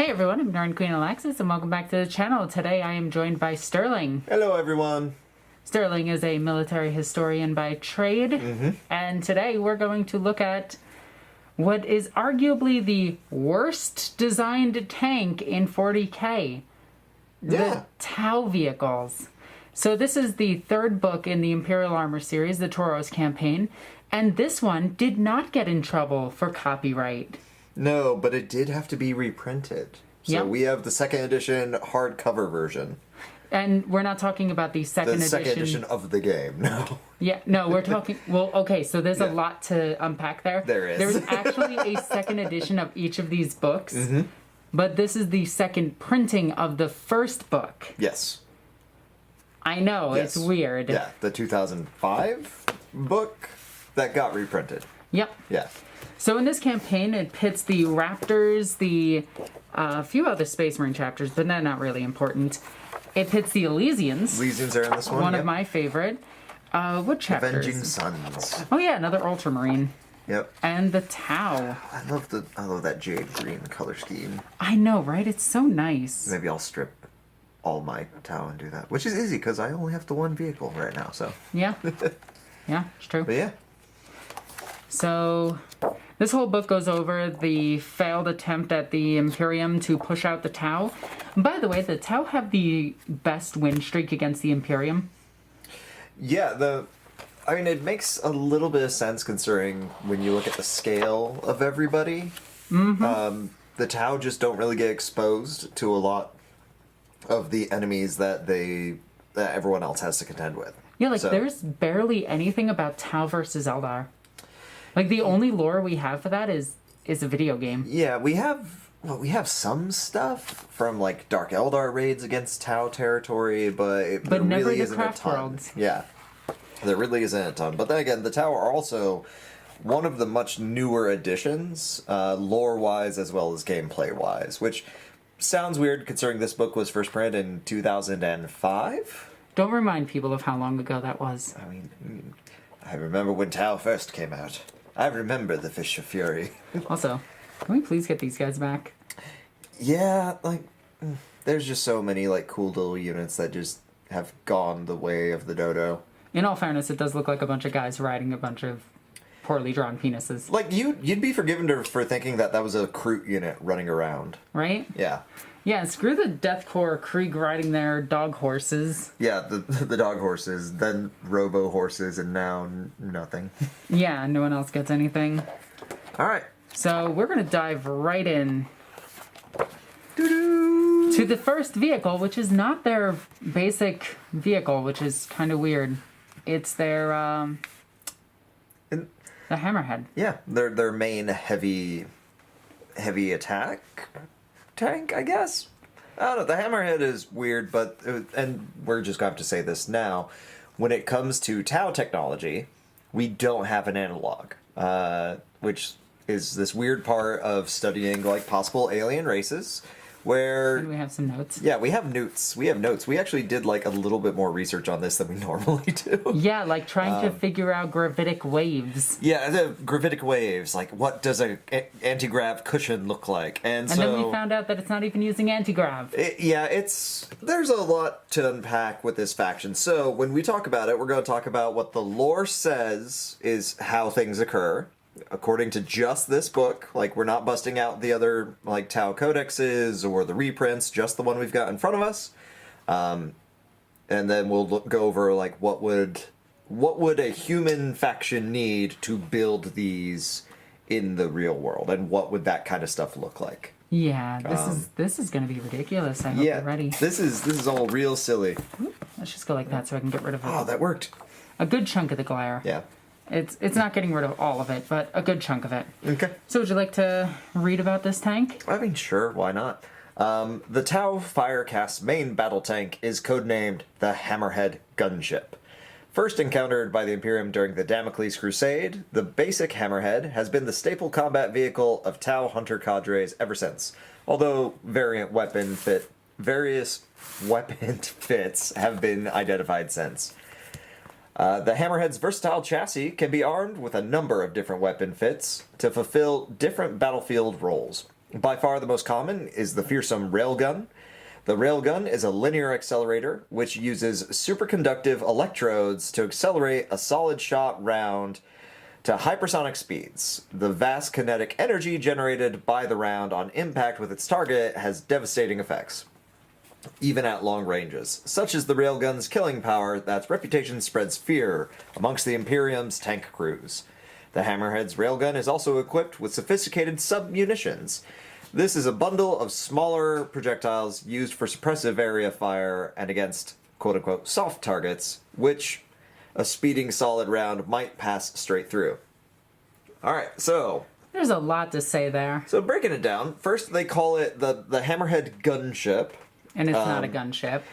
Hey everyone, I'm NornQueenAlexis and welcome back to the channel. Today I am joined by Sterling. Hello everyone. Sterling is a military historian by trade, and today we're going to look at what is arguably the worst designed tank in 40k. The Tau vehicles. So this is the third book in the Imperial Armor series, the Tauros campaign, and this one did not get in trouble for copyright. No, but it did have to be reprinted. So we have the second edition hardcover version. And we're not talking about the second edition. The second edition of the game, no. Yeah, no, we're talking... Well, okay, so there's a lot to unpack there. There is. There's actually a second edition of each of these books, but this is the second printing of the first book. Yes. I know, Yes. it's weird. Yeah, the 2005 book that got reprinted. Yep. Yeah. So in this campaign, it pits the Raptors, the few other Space Marine chapters, but not really important. It pits the Elysians. Elysians are in this one. One of my favorite. What chapters? Avenging Suns. Oh yeah, another Ultramarine. Yep. And the Tau. I love that jade green color scheme. I know, right? It's so nice. Maybe I'll strip all my Tau and do that, which is easy because I only have the one vehicle right now. So. Yeah. Yeah, it's true. But yeah. So, this whole book goes over the failed attempt at the Imperium to push out the Tau. By the way, the Tau have the best win streak against the Imperium. Yeah, I mean, it makes a little bit of sense considering when you look at the scale of everybody. The Tau just don't really get exposed to a lot of the enemies that everyone else has to contend with. Yeah, like, there's barely anything about Tau versus Eldar. Like, the only lore we have for that is a video game. Yeah, we have some stuff from, like, Dark Eldar raids against Tau territory, but there never really the isn't a craft ton. worlds. Yeah, there really isn't a ton. But then again, the Tau are also one of the much newer additions, lore-wise as well as gameplay-wise, which sounds weird considering this book was first printed in 2005. Don't remind people of how long ago that was. I mean, I remember when Tau first came out. I remember the Fish of Fury. Also, can we please get these guys back? Yeah, like, there's just so many, like, cool little units that just have gone the way of the dodo. In all fairness, it does look like a bunch of guys riding a bunch of poorly drawn penises. Like, you'd be forgiven for thinking that was a Kroot unit running around. Right? Yeah. Yeah, screw the Deathcore Krieg riding their dog horses. Yeah, the dog horses, then robo horses, and now nothing. Yeah, no one else gets anything. Alright. So we're going to dive right in to the first vehicle, which is not their basic vehicle, which is kind of weird. It's their, the Hammerhead. Yeah, their main heavy attack tank, I guess. I don't know. The Hammerhead is weird, but and we're just going to have to say this now. When it comes to Tau technology, we don't have an analog, which is this weird part of studying like possible alien races. Where And we have some notes. Yeah, we have notes. We actually did like a little bit more research on this than we normally do. Yeah, like trying to figure out gravitic waves. Yeah, the gravitic waves. Like, what does a anti-grav cushion look like? And so then we found out that it's not even using anti-grav. there's a lot to unpack with this faction. So when we talk about it, we're going to talk about what the lore says is how things occur. According to just this book, like, we're not busting out the other, like, Tau codexes or the reprints, just the one we've got in front of us. And then we'll go over, like, what would a human faction need to build these in the real world, and what would that kind of stuff look like? Yeah, this is going to be ridiculous. I hope you're ready. This is all real silly. Let's just go like that so I can get rid of it. Oh, that worked. A good chunk of the glare. Yeah. It's not getting rid of all of it, but a good chunk of it. Okay. So would you like to read about this tank? I mean, sure, why not? The Tau Firecast's main battle tank is codenamed the Hammerhead gunship. First encountered by the Imperium during the Damocles Crusade, the basic Hammerhead has been the staple combat vehicle of Tau hunter cadres ever since, although various weapon fits have been identified since. The Hammerhead's versatile chassis can be armed with a number of different weapon fits to fulfill different battlefield roles. By far the most common is the fearsome Railgun. The Railgun is a linear accelerator which uses superconductive electrodes to accelerate a solid shot round to hypersonic speeds. The vast kinetic energy generated by the round on impact with its target has devastating effects, even at long ranges. Such is the Railgun's killing power that its reputation spreads fear amongst the Imperium's tank crews. The Hammerhead's Railgun is also equipped with sophisticated sub-munitions. This is a bundle of smaller projectiles used for suppressive area fire and against quote-unquote soft targets, which a speeding solid round might pass straight through. Alright, so There's a lot to say there. so breaking it down, first they call it the Hammerhead gunship. And it's not a gunship.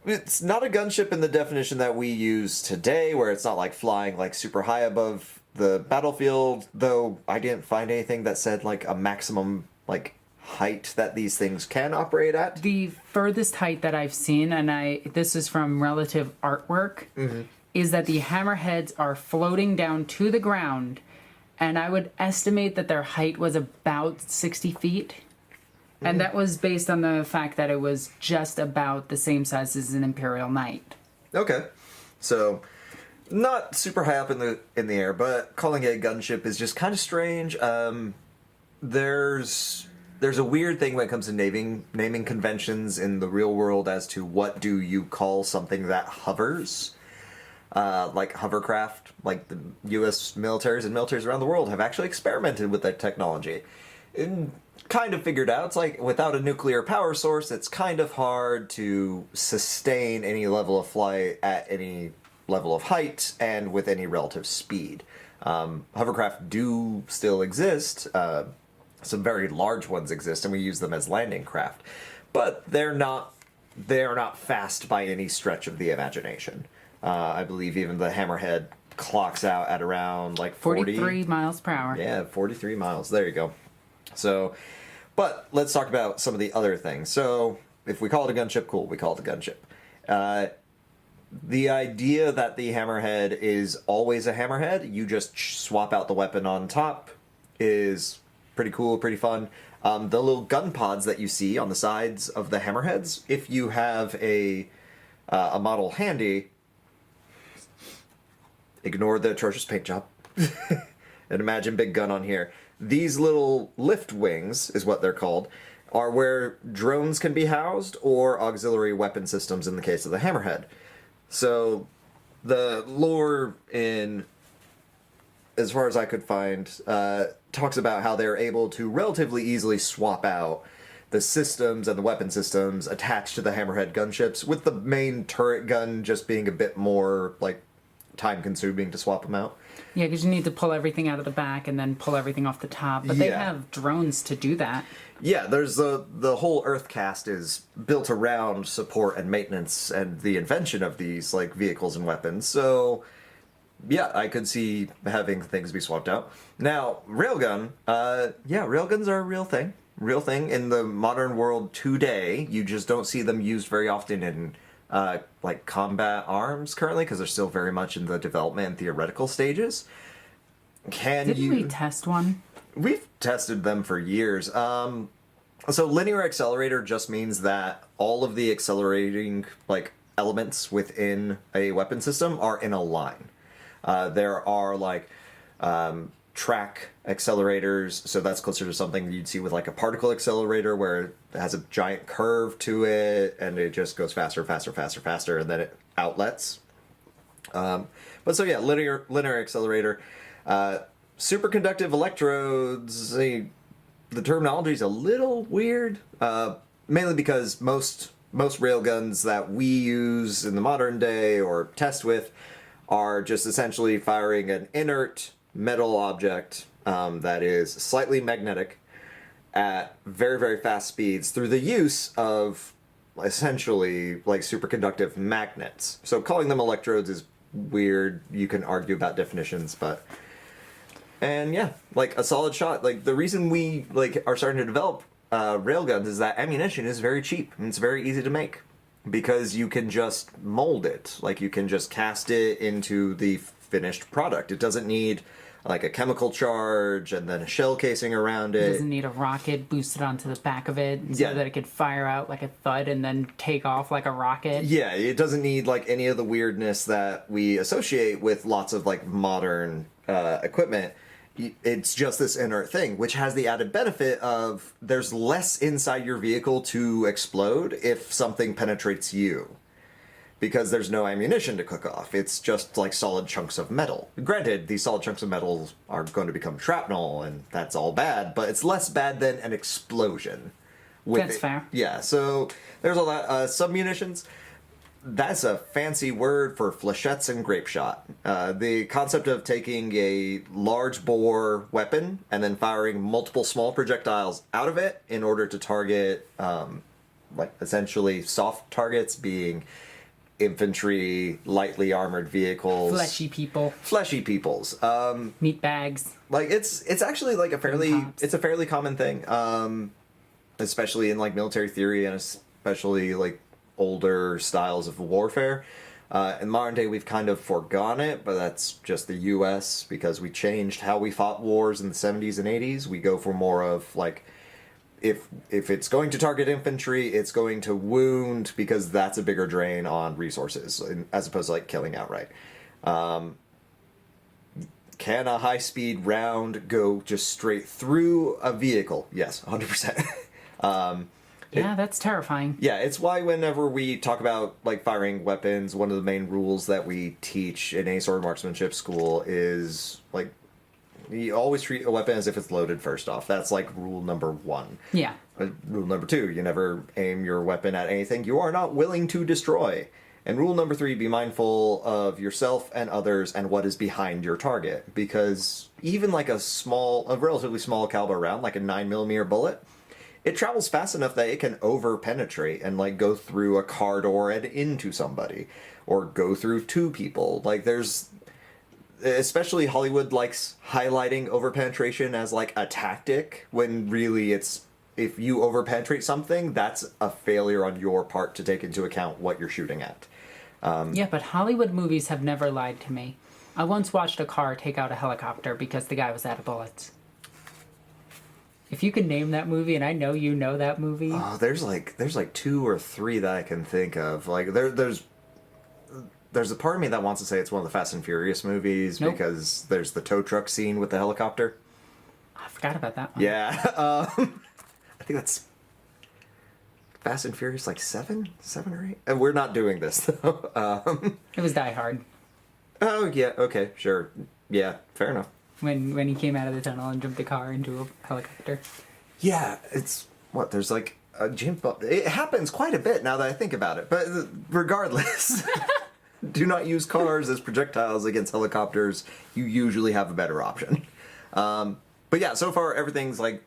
It's not a gunship in the definition that we use today, where it's not like flying like super high above the battlefield, though I didn't find anything that said like a maximum like height that these things can operate at. The furthest height that I've seen, and this is from relative artwork, is that the hammerheads are floating down to the ground, and I would estimate that their height was about 60 feet. And that was based on the fact that it was just about the same size as an Imperial Knight. Okay, so not super high up in the air, but calling it a gunship is just kind of strange. There's a weird thing when it comes to naming conventions in the real world as to what do you call something that hovers. Like hovercraft, like the U.S. militaries and militaries around the world have actually experimented with that technology. And kind of figured out, it's like without a nuclear power source, it's kind of hard to sustain any level of flight at any level of height and with any relative speed. Hovercraft do still exist. Some very large ones exist, and we use them as landing craft. But they are not fast by any stretch of the imagination. I believe even the Hammerhead clocks out at around like 43 miles per hour. Yeah, 43 miles. There you go. So, but let's talk about some of the other things. So, if we call it a gunship, cool, we call it a gunship. The idea that the Hammerhead is always a Hammerhead, you just swap out the weapon on top, is pretty cool, pretty fun. The little gun pods that you see on the sides of the Hammerheads, if you have a model handy, ignore the atrocious paint job, and imagine big gun on here. These little lift wings, is what they're called, are where drones can be housed, or auxiliary weapon systems in the case of the Hammerhead. So, the lore in, as far as I could find, talks about how they're able to relatively easily swap out the systems and the weapon systems attached to the Hammerhead gunships, with the main turret gun just being a bit more, like, time-consuming to swap them out. Yeah, because you need to pull everything out of the back and then pull everything off the top. But they have drones to do that. Yeah, there's the whole Earth cast is built around support and maintenance and the invention of these like vehicles and weapons. So, yeah, I could see having things be swapped out. Now, railgun, railguns are a real thing. Real thing in the modern world today. You just don't see them used very often in like combat arms currently, because they're still very much in the development and theoretical stages. Didn't we test one? We've tested them for years. So linear accelerator just means that all of the accelerating like elements within a weapon system are in a line. There are like track accelerators, so that's closer to something you'd see with like a particle accelerator, where it has a giant curve to it and it just goes faster, faster, faster, faster, and then it outlets. But so yeah, linear accelerator. Superconductive electrodes, the terminology is a little weird, mainly because most railguns that we use in the modern day or test with are just essentially firing an inert metal object that is slightly magnetic at very, very fast speeds through the use of essentially like superconductive magnets. So calling them electrodes is weird. You can argue about definitions, but... And yeah, like a solid shot. Like the reason we like are starting to develop railguns is that ammunition is very cheap and it's very easy to make, because you can just mold it. Like you can just cast it into the finished product. It doesn't need like a chemical charge and then a shell casing around It it. doesn't need a rocket boosted onto the back of it so Yeah. that it could fire out like a thud and then take off like a rocket. Yeah, it doesn't need like any of the weirdness that we associate with lots of like modern equipment. It's just this inert thing, which has the added benefit of there's less inside your vehicle to explode if something penetrates you. Because there's no ammunition to cook off. It's just like solid chunks of metal. Granted, these solid chunks of metal are going to become shrapnel, and that's all bad, but it's less bad than an explosion. That's fair. Yeah, so there's all that. Submunitions, that's a fancy word for flechettes and grape shot. The concept of taking a large bore weapon and then firing multiple small projectiles out of it in order to target, like essentially soft targets being infantry, lightly armored vehicles, Fleshy peoples, meat bags. like it's actually like a fairly common thing, especially in like military theory and especially like older styles of warfare. In modern day, we've kind of forgone it, but that's just the U.S. because we changed how we fought wars in the 70s and 80s. We go for more of like, if it's going to target infantry, it's going to wound because that's a bigger drain on resources as opposed to like killing outright. Can a high-speed round go just straight through a vehicle? Yes, 100%. Yeah, that's terrifying. Yeah, it's why whenever we talk about like firing weapons, one of the main rules that we teach in any sort of marksmanship school is like, you always treat a weapon as if it's loaded first off. That's like rule number 1. Yeah. Rule number 2, you never aim your weapon at anything you are not willing to destroy. And rule number 3, be mindful of yourself and others and what is behind your target. Because even like a relatively small caliber round, like a 9mm bullet, it travels fast enough that it can over-penetrate and like go through a car door and into somebody. Or go through 2 people. Like there's... Especially Hollywood likes highlighting overpenetration as like a tactic when really it's, if you overpenetrate something, that's a failure on your part to take into account what you're shooting at. Yeah, but Hollywood movies have never lied to me. I once watched a car take out a helicopter because the guy was out of bullets. If you can name that movie, and I know you know that movie. Oh, there's like 2 or 3 that I can think of. Like there's a part of me that wants to say it's one of the Fast and Furious movies because there's the tow truck scene with the helicopter. I forgot about that one. Yeah, I think that's Fast and Furious, like 7 or 8. And we're not doing this though. It was Die Hard. Oh yeah, okay, sure, yeah, fair enough. When he came out of the tunnel and jumped the car into a helicopter. Yeah, it's what there's like a jump up. It happens quite a bit now that I think about it. But regardless. Do not use cars as projectiles against helicopters. You usually have a better option. But yeah, so far everything's like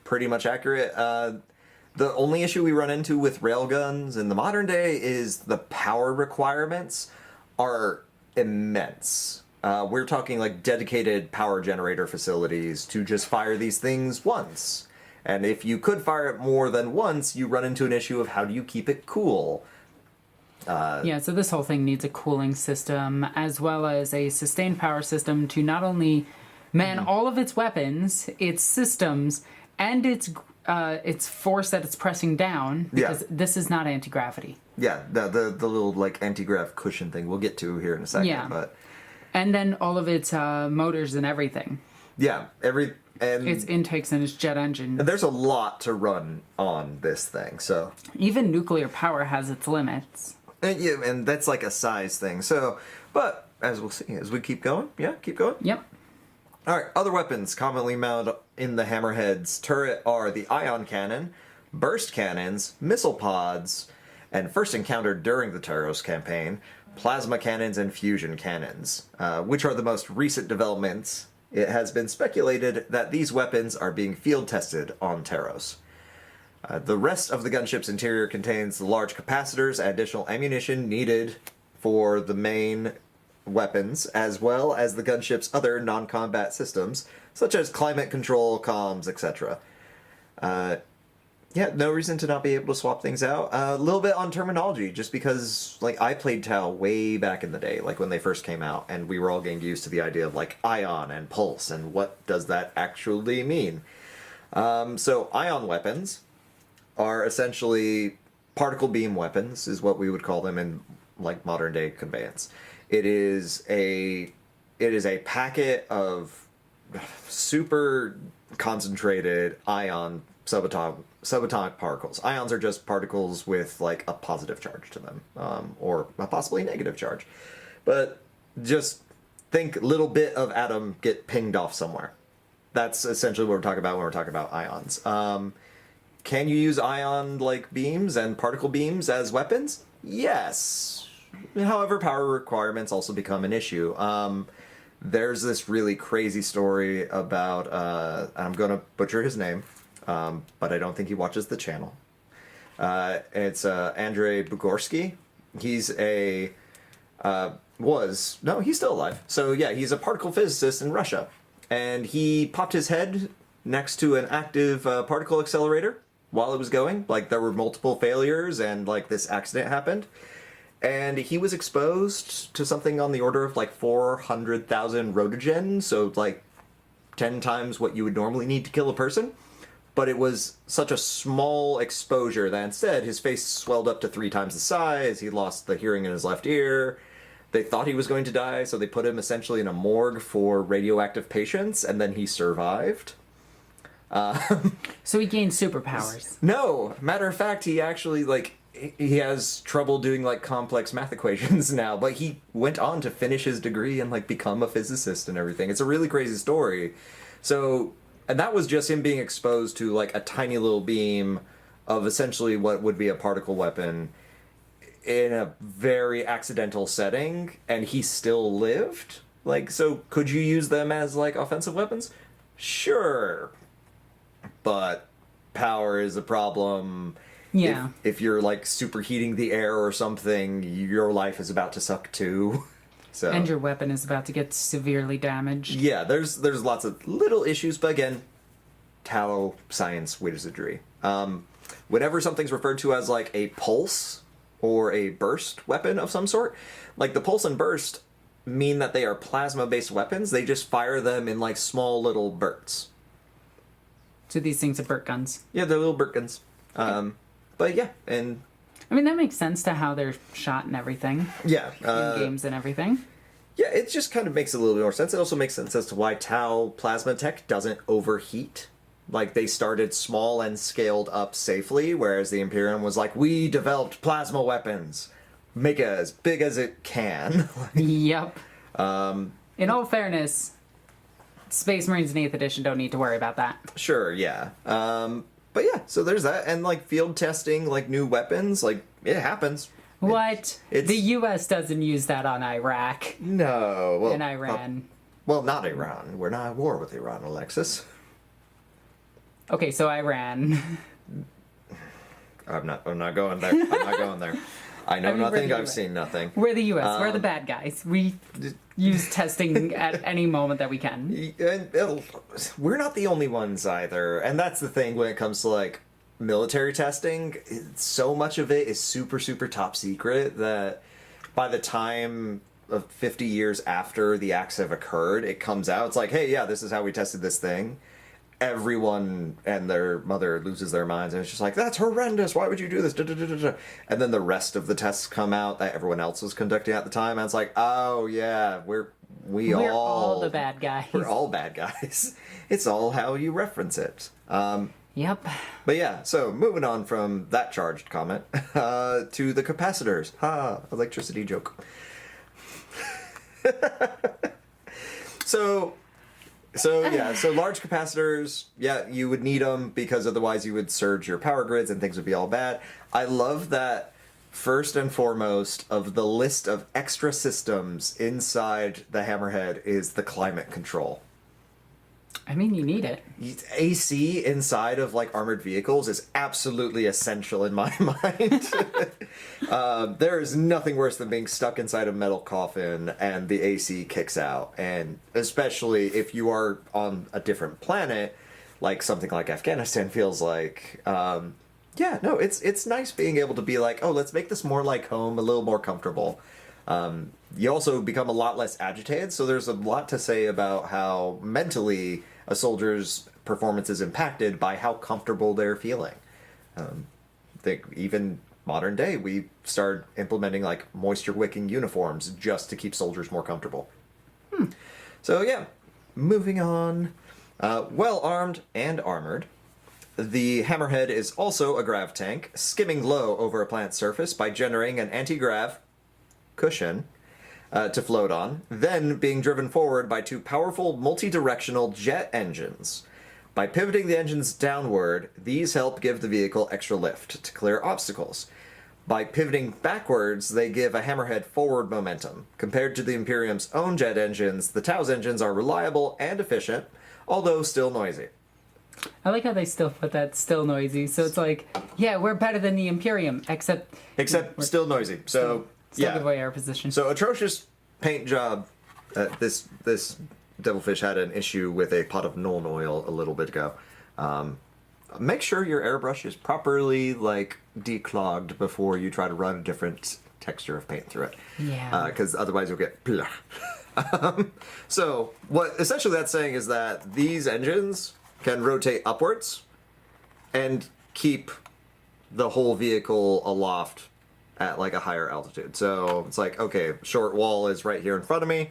pretty much accurate. The only issue we run into with railguns in the modern day is the power requirements are immense. We're talking like dedicated power generator facilities to just fire these things once. And if you could fire it more than once, you run into an issue of how do you keep it cool. Yeah, so this whole thing needs a cooling system as well as a sustained power system to not only man all of its weapons, its systems, and its force that it's pressing down, because this is not anti-gravity. Yeah, the little like anti-grav cushion thing we'll get to here in a second. Yeah. But And then all of its motors and everything. Yeah, and its intakes and its jet engine. There's a lot to run on this thing, so Even nuclear power has its limits. and that's like a size thing. So, but as we'll see as we keep going, keep going. Yep. All right, other weapons commonly mounted in the Hammerhead's turret are the ion cannon, burst cannons, missile pods, and first encountered during the Taros campaign, plasma cannons and fusion cannons, which are the most recent developments. It has been speculated that these weapons are being field tested on Taros. The rest of the gunship's interior contains the large capacitors and additional ammunition needed for the main weapons, as well as the gunship's other non-combat systems, such as climate control, comms, etc. Yeah, no reason to not be able to swap things out. A little bit on terminology, just because, like, I played Tau way back in the day, like when they first came out, and we were all getting used to the idea of, like, ion and pulse, and what does that actually mean? So, ion weapons are essentially particle beam weapons, is what we would call them in, like, modern-day conveyance. It is a packet of super concentrated ion subatomic particles. Ions are just particles with like a positive charge to them, or a possibly negative charge. But just think little bit of atom get pinged off somewhere. That's essentially what we're talking about when we're talking about ions. Can you use ion like beams and particle beams as weapons? Yes. However, power requirements also become an issue. There's this really crazy story about, I'm going to butcher his name, but I don't think he watches the channel. It's Andrei Bugorsky. He's he's still alive. So yeah, he's a particle physicist in Russia. And he popped his head next to an active particle accelerator while it was going. Like, there were multiple failures and, like, this accident happened. And he was exposed to something on the order of like 400,000 rotogen, so like 10 times what you would normally need to kill a person. But it was such a small exposure that instead his face swelled up to 3 times the size, he lost the hearing in his left ear. They thought he was going to die, so they put him essentially in a morgue for radioactive patients, and then he survived. So he gained superpowers. No, matter of fact, he actually, like, he has trouble doing, like, complex math equations now, but he went on to finish his degree and, like, become a physicist and everything. It's a really crazy story. So, and that was just him being exposed to, like, a tiny little beam of essentially what would be a particle weapon in a very accidental setting, and he still lived? Like, so could you use them as, like, offensive weapons? Sure. But power is a problem. Yeah. If you're, like, superheating the air or something, your life is about to suck too. So, and your weapon is about to get severely damaged. yeah, there's lots of little issues, but again, Tau science wizardry. Whenever something's referred to as, like, a pulse or a burst weapon of some sort, like, the pulse and burst mean that they are plasma-based weapons. They just fire them in, like, small little bursts. So these things are Burt guns. Yeah, they're little Burt guns. But yeah, and I mean, that makes sense to how they're shot and everything. yeah, In games and everything. yeah, it just kind of makes a little bit more sense. It also makes sense as to why Tau plasma tech doesn't overheat. Like, they started small and scaled up safely, whereas the Imperium was like, we developed plasma weapons. Make it as big as it can. Yep. In all fairness, Space Marines in 8th edition don't need to worry about that. Sure, yeah. But yeah, so there's that. And, like, field testing, like, new weapons, like, it happens. What? It's- The U.S. doesn't use that on Iraq No. Well, and Iran. well, not Iran. We're not at war with Iran, Alexis. Okay, so Iran. I'm not going there. I'm not going there. I know I mean, we're nothing, the I've US. seen nothing. We're the U.S. We're the bad guys. We use testing at any moment that we can. And we're not the only ones either, and that's the thing when it comes to, like, military testing. So much of it is super, super top secret that by the time of 50 years after the acts have occurred, it comes out. It's like, hey, yeah, this is how we tested this thing. Everyone and their mother loses their minds, and it's just like, that's horrendous, why would you do this? Da, da, da, da, da. And then the rest of the tests come out that everyone else was conducting at the time, and it's like, oh yeah, we're all the bad guys. We're all bad guys. It's all how you reference it. Yep. But yeah, so moving on from that charged comment to the capacitors. Ha, electricity joke. So large capacitors, yeah, you would need them because otherwise you would surge your power grids and things would be all bad. I love that first and foremost of the list of extra systems inside the Hammerhead is the climate control. I mean, you need it. AC inside of, like, armored vehicles is absolutely essential in my mind. There is nothing worse than being stuck inside a metal coffin and the AC kicks out. And especially if you are on a different planet, like something like Afghanistan feels like. Yeah, no, it's nice being able to be like, oh, let's make this more like home, a little more comfortable. You also become a lot less agitated, so there's a lot to say about how mentally a soldier's performance is impacted by how comfortable they're feeling. I think even modern day, we start implementing like moisture wicking uniforms just to keep soldiers more comfortable. So yeah, moving on. Well armed and armored. The Hammerhead is also a grav tank, skimming low over a planet's surface by generating an anti-grav cushion to float on, then being driven forward by two powerful multi-directional jet engines. By pivoting the engines downward, these help give the vehicle extra lift to clear obstacles. By pivoting backwards, they give a Hammerhead forward momentum. Compared to the Imperium's own jet engines, the Tau's engines are reliable and efficient, although still noisy. I like how they still put that still noisy. So it's like, yeah, we're better than the Imperium, except still noisy. So still yeah, give away our position. So atrocious paint job. This Devilfish had an issue with a pot of Nuln oil a little bit ago. Make sure your airbrush is properly like declogged before you try to run a different texture of paint through it. Yeah. Because otherwise you'll get blah. So what essentially that's saying is that these engines can rotate upwards and keep the whole vehicle aloft at like a higher altitude. So it's like, okay, short wall is right here in front of me.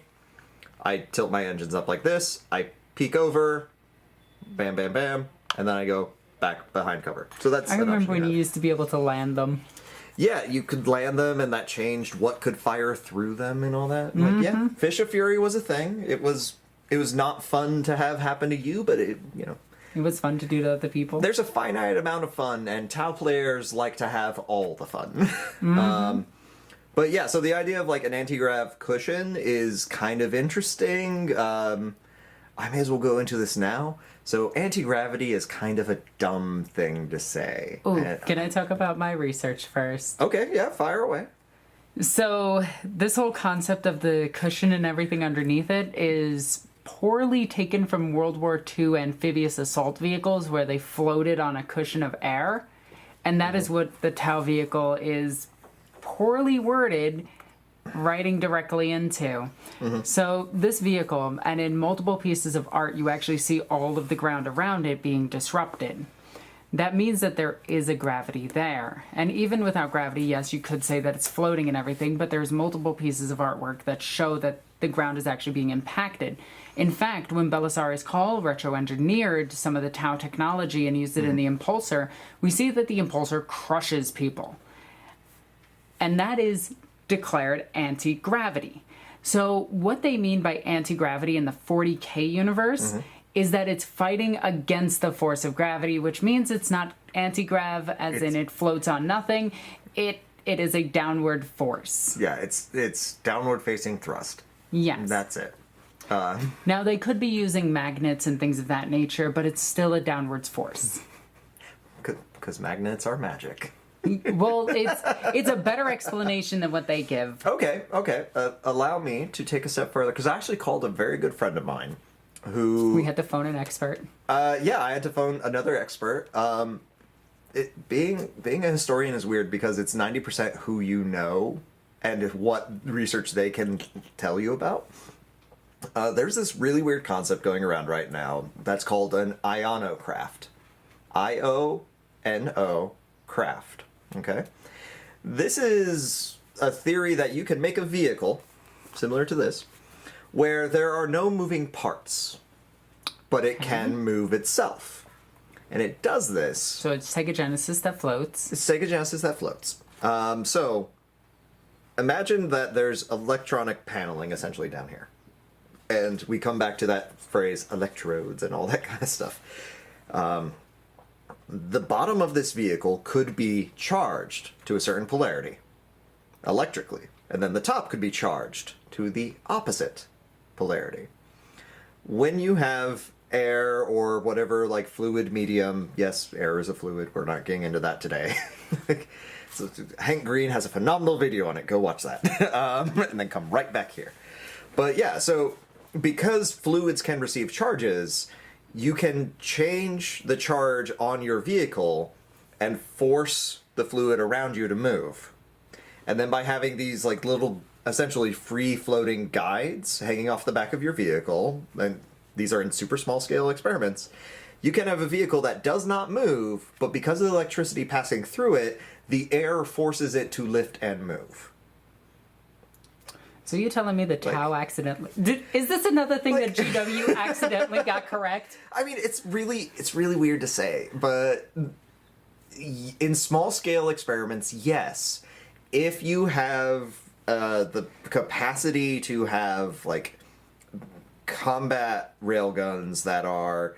I tilt my engines up like this. I peek over, bam, bam, bam, and then I go back behind cover. So that's. I remember when you used to be able to land them. Yeah, you could land them, and that changed what could fire through them and all that. Like, yeah, Fish of Fury was a thing. It was not fun to have happen to you, but it was fun to do to other people. There's a finite amount of fun, and Tau players like to have all the fun. But yeah, so the idea of like an anti-grav cushion is kind of interesting. I may as well go into this now. So anti-gravity is kind of a dumb thing to say. Ooh, can I talk about my research first? Okay, yeah, fire away. So this whole concept of the cushion and everything underneath it is poorly taken from World War II amphibious assault vehicles where they floated on a cushion of air. And that is what the Tau vehicle is poorly worded writing directly into. So this vehicle, and in multiple pieces of art, you actually see all of the ground around it being disrupted. That means that there is a gravity there. And even without gravity, yes, you could say that it's floating and everything, but there's multiple pieces of artwork that show that the ground is actually being impacted. In fact, when Belisarius Cawl retro-engineered some of the Tau technology and used it in the Impulsor, we see that the Impulsor crushes people. And that is declared anti-gravity. So what they mean by anti-gravity in the 40K universe is that it's fighting against the force of gravity, which means it's not anti-grav as in it floats on nothing. It is a downward force. Yeah, it's downward facing thrust. Yes. That's it. Now they could be using magnets and things of that nature, but it's still a downwards force. Because magnets are magic. Well, it's a better explanation than what they give. Okay. Allow me to take a step further, because I actually called a very good friend of mine who... We had to phone an expert. Yeah, I had to phone another expert. Being a historian is weird because it's 90% who you know and what research they can tell you about. There's this really weird concept going around right now that's called an ionocraft. I-O-N-O craft. Okay? This is a theory that you can make a vehicle, similar to this, where there are no moving parts, but it can move itself. And it does this... So it's Sega Genesis that floats. It's Sega Genesis that floats. So, imagine that there's electronic paneling essentially down here. And we come back to that phrase, electrodes and all that kind of stuff. The bottom of this vehicle could be charged to a certain polarity, electrically. And then the top could be charged to the opposite polarity. When you have air or whatever, like fluid medium, yes, air is a fluid, we're not getting into that today. So Hank Green has a phenomenal video on it, go watch that. And then come right back here. But yeah, so because fluids can receive charges, you can change the charge on your vehicle and force the fluid around you to move. And then by having these like little, essentially free-floating guides hanging off the back of your vehicle, and these are in super small scale experiments, you can have a vehicle that does not move, but because of the electricity passing through it, the air forces it to lift and move. So you're telling me that Tau accidentally... is this another thing that GW accidentally got correct? I mean, it's really weird to say, but in small scale experiments, yes. If you have the capacity to have like combat railguns that are,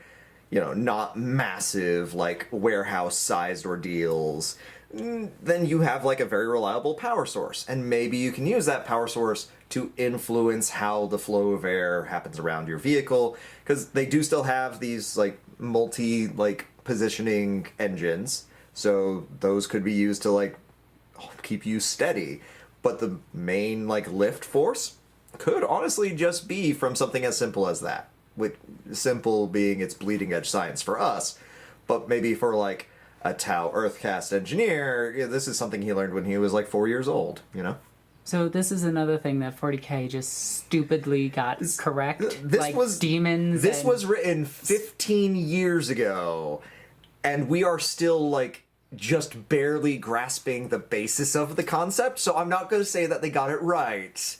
not massive, like warehouse-sized ordeals, then you have like a very reliable power source, and maybe you can use that power source to influence how the flow of air happens around your vehicle, because they do still have these like positioning engines, so those could be used to like keep you steady. But the main like lift force could honestly just be from something as simple as that, with simple being its bleeding edge science for us, but maybe for like a Tau Earthcast engineer, this is something he learned when he was like 4 years old, So this is another thing that 40K just stupidly got correct. Demons. This was written 15 years ago, and we are still like just barely grasping the basis of the concept. So I'm not going to say that they got it right.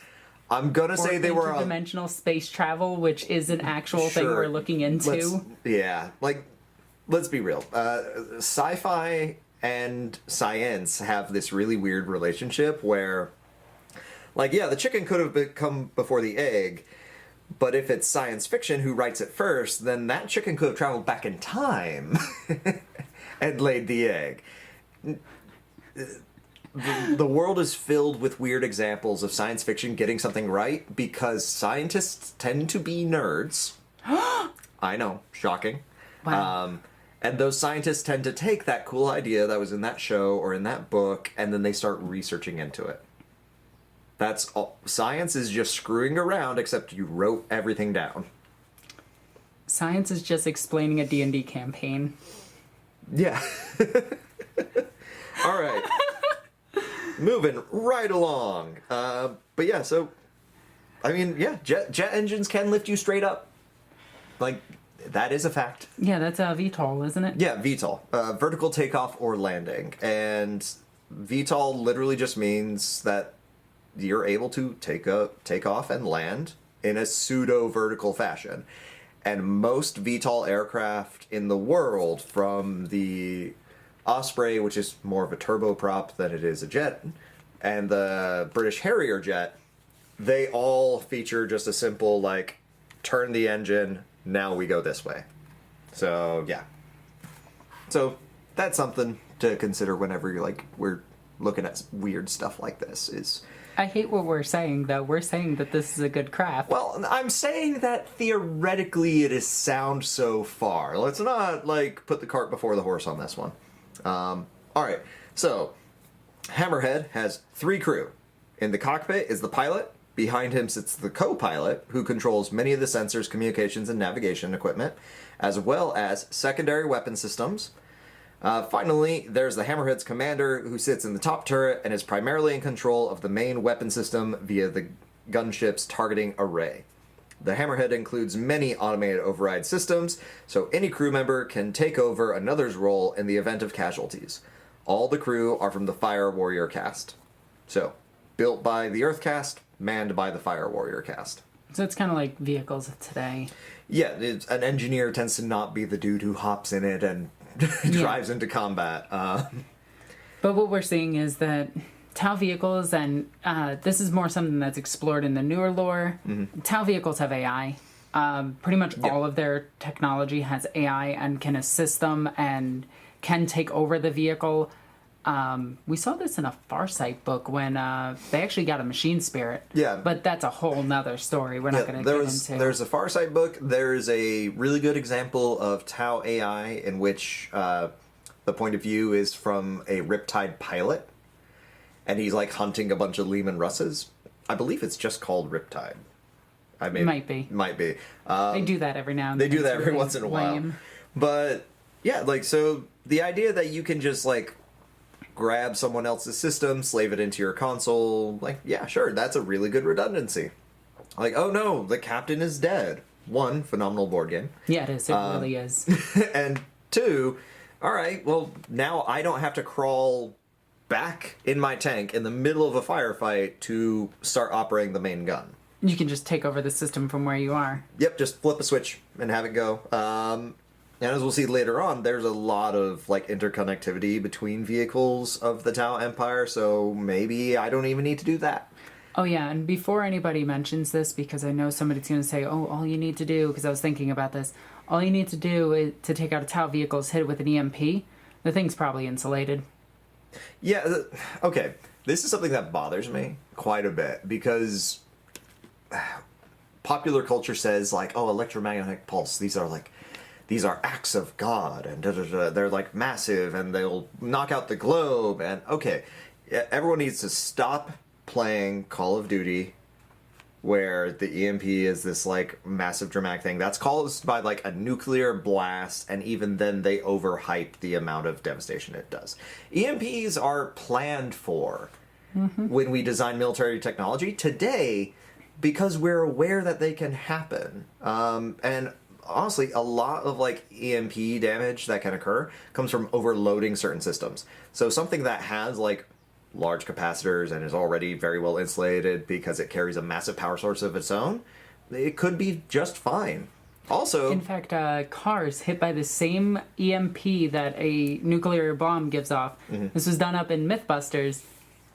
I'm going to say they were interdimensional space travel, which is an actual thing we're looking into. Let's be real. Sci-fi and science have this really weird relationship where, the chicken could have come before the egg, but if it's science fiction who writes it first, then that chicken could have traveled back in time and laid the egg. The world is filled with weird examples of science fiction getting something right because scientists tend to be nerds. I know, shocking. Wow. And those scientists tend to take that cool idea that was in that show or in that book, and then they start researching into it. That's all. Science is just screwing around, except you wrote everything down. Science is just explaining a D&D campaign. Yeah. All right. Moving right along. But yeah, so, I mean, yeah, jet engines can lift you straight up. That is a fact. Yeah, that's VTOL, isn't it? Yeah, VTOL. Vertical takeoff or landing. And VTOL literally just means that you're able to take off and land in a pseudo-vertical fashion. And most VTOL aircraft in the world, from the Osprey, which is more of a turboprop than it is a jet, and the British Harrier jet, they all feature just a simple, turn the engine, now we go this way. So, yeah. So, that's something to consider whenever we're looking at weird stuff like this, is... I hate what we're saying, though. We're saying that this is a good craft. Well, I'm saying that theoretically it is sound so far. Let's not, put the cart before the horse on this one. Alright, so, Hammerhead has 3 crew. In the cockpit is the pilot. Behind him sits the co-pilot, who controls many of the sensors, communications, and navigation equipment, as well as secondary weapon systems. Finally, there's the Hammerhead's commander, who sits in the top turret and is primarily in control of the main weapon system via the gunship's targeting array. The Hammerhead includes many automated override systems, so any crew member can take over another's role in the event of casualties. All the crew are from the Fire Warrior cast. So, built by the Earth cast, manned by the Fire Warrior cast. So it's kind of like vehicles of today. Yeah, an engineer tends to not be the dude who hops in it and drives into combat. But what we're seeing is that Tau vehicles, and this is more something that's explored in the newer lore, Tau vehicles have AI. Pretty much all of their technology has AI and can assist them and can take over the vehicle. We saw this in a Farsight book when they actually got a machine spirit. Yeah. But that's a whole nother story we're not going to get into. There's a Farsight book. There's a really good example of Tau AI in which the point of view is from a Riptide pilot. And he's hunting a bunch of Leman Russes. I believe it's just called Riptide. I mean, Might be. They do that every now and then. They do that It's every really once in a while. lame. But yeah, like, so the idea that you can just like grab someone else's system, slave it into your console, like, yeah, sure, that's a really good redundancy. Like, oh no, the captain is dead. One, phenomenal board game. Yeah, it is. It really is. And two, all right, well, now I don't have to crawl back in my tank in the middle of a firefight to start operating the main gun. You can just take over the system from where you are. Yep, just flip a switch and have it go. And as we'll see later on, there's a lot of like interconnectivity between vehicles of the Tau Empire, so maybe I don't even need to do that. Oh yeah, and before anybody mentions this, because I know somebody's going to say, oh, all you need to do, because I was thinking about this, all you need to do is, to take out a Tau vehicle is hit it with an EMP. The thing's probably insulated. Yeah, okay. This is something that bothers me quite a bit, because popular culture says, like, oh, electromagnetic pulse, these are acts of God, and they're like massive, and they'll knock out the globe, and okay, everyone needs to stop playing Call of Duty, where the EMP is this like massive dramatic thing that's caused by like a nuclear blast, and even then they overhype the amount of devastation it does. EMPs are planned for when we design military technology today, because we're aware that they can happen. And honestly, a lot of like EMP damage that can occur comes from overloading certain systems. So something that has like large capacitors and is already very well insulated because it carries a massive power source of its own, it could be just fine. Also, in fact, cars hit by the same EMP that a nuclear bomb gives off. This was done up in Mythbusters.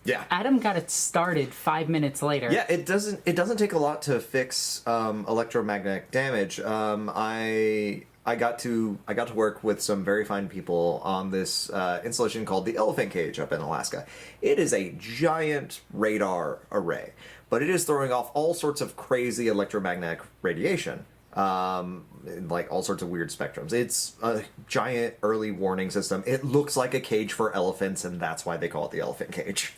yeah. Adam got it started 5 minutes later. Yeah, it doesn't take a lot to fix electromagnetic damage. I got to work with some very fine people on this installation called the Elephant Cage up in Alaska. It is a giant radar array, but it is throwing off all sorts of crazy electromagnetic radiation, in like all sorts of weird spectrums. It's a giant early warning system. It looks like a cage for elephants, and that's why they call it the Elephant Cage.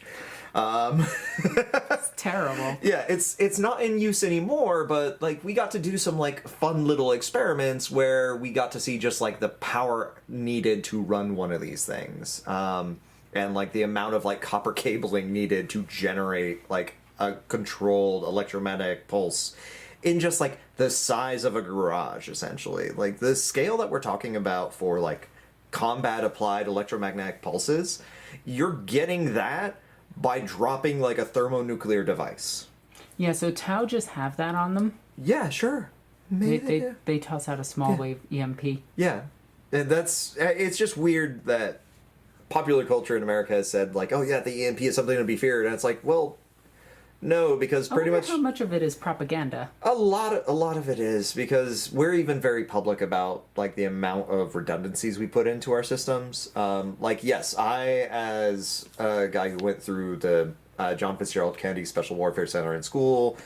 It's terrible. Yeah, it's not in use anymore, but like we got to do some like fun little experiments where we got to see just like the power needed to run one of these things, and like the amount of like copper cabling needed to generate like a controlled electromagnetic pulse in just like the size of a garage, essentially. Like the scale that we're talking about for like combat applied electromagnetic pulses, you're getting that by dropping like a thermonuclear device. Yeah, so Tau just have that on them. Yeah, sure. Maybe They toss out a small wave EMP. Yeah, and it's just weird that popular culture in America has said like, oh yeah, the EMP is something to be feared, and it's like, well, no, because pretty much how much of it is propaganda. a lot of it is, because we're even very public about like the amount of redundancies we put into our systems. Like, yes, I, as a guy who went through the John Fitzgerald Kennedy Special Warfare Center in school,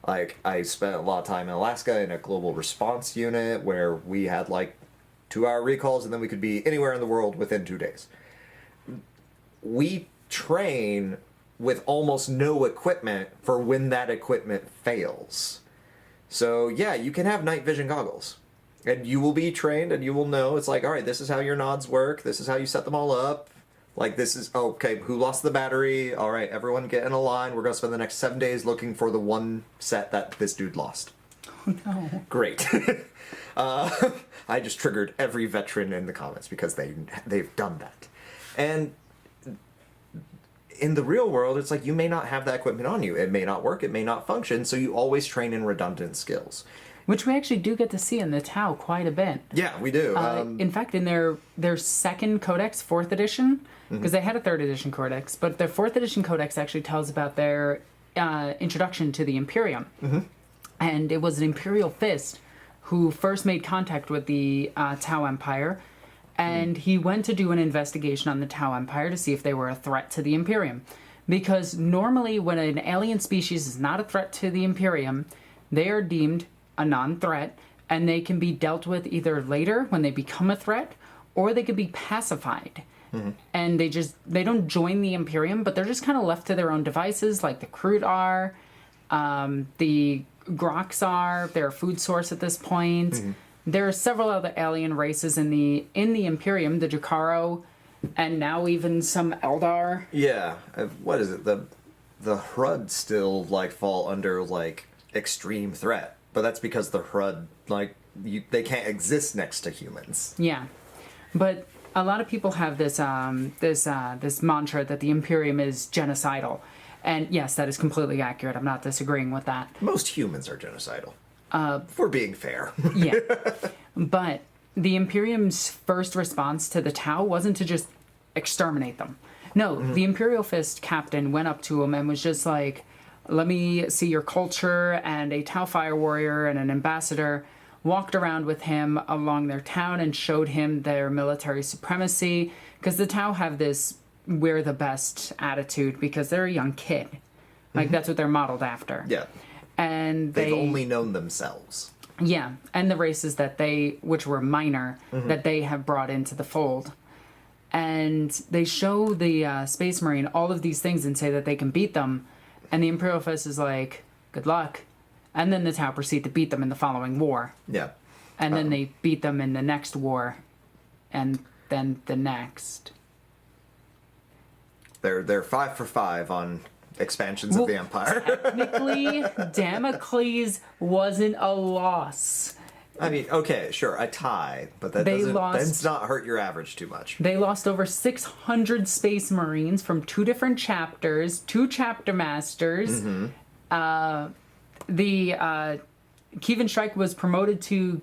like I spent a lot of time in Alaska in a global response unit where we had like 2-hour recalls, and then we could be anywhere in the world within 2 days. We train with almost no equipment for when that equipment fails. So yeah, you can have night vision goggles, and you will be trained, and you will know, it's like, all right, this is how your nods work, this is how you set them all up, like this is, okay, who lost the battery, all right, everyone get in a line, we're going to spend the next 7 days looking for the one set that this dude lost. Oh no. Great. I just triggered every veteran in the comments because they've done that. And in the real world, it's like you may not have that equipment on you. It may not work, it may not function, so you always train in redundant skills. Which we actually do get to see in the Tau quite a bit. Yeah, we do. In fact, in their second codex, 4th edition, because they had a 3rd edition codex, but their 4th edition codex actually tells about their introduction to the Imperium. And it was an Imperial Fist who first made contact with the Tau Empire, and he went to do an investigation on the Tau Empire to see if they were a threat to the Imperium. Because normally when an alien species is not a threat to the Imperium, they are deemed a non-threat, and they can be dealt with either later when they become a threat, or they could be pacified. And they don't join the Imperium, but they're just kind of left to their own devices, like the Crude are. The Groks are their food source at this point. There are several other alien races in the Imperium, the Jakaro, and now even some Eldar. Yeah, what is it? The Hrud still like fall under like extreme threat, but that's because the Hrud like they can't exist next to humans. Yeah, but a lot of people have this this mantra that the Imperium is genocidal, and yes, that is completely accurate. I'm not disagreeing with that. Most humans are genocidal. If we're being fair. Yeah, but the Imperium's first response to the Tau wasn't to just exterminate them. No, the Imperial Fist captain went up to him and was just like, let me see your culture, and a Tau Fire Warrior and an ambassador walked around with him along their town and showed him their military supremacy, because the Tau have this we're the best attitude because they're a young kid. Like, that's what they're modeled after. Yeah. And They've only known themselves. Yeah, and the races that which were minor, that they have brought into the fold. And they show the Space Marine all of these things and say that they can beat them. And the Imperial Fist is like, good luck. And then the Tau proceed to beat them in the following war. Yeah. And then they beat them in the next war. And then the next. They're 5 for 5 on expansions of the Empire. Technically, Damocles wasn't a loss. I mean, okay, sure, a tie, but that does not hurt your average too much. They lost over 600 Space Marines from 2 different chapters, 2 chapter masters. The Kievan Strike was promoted to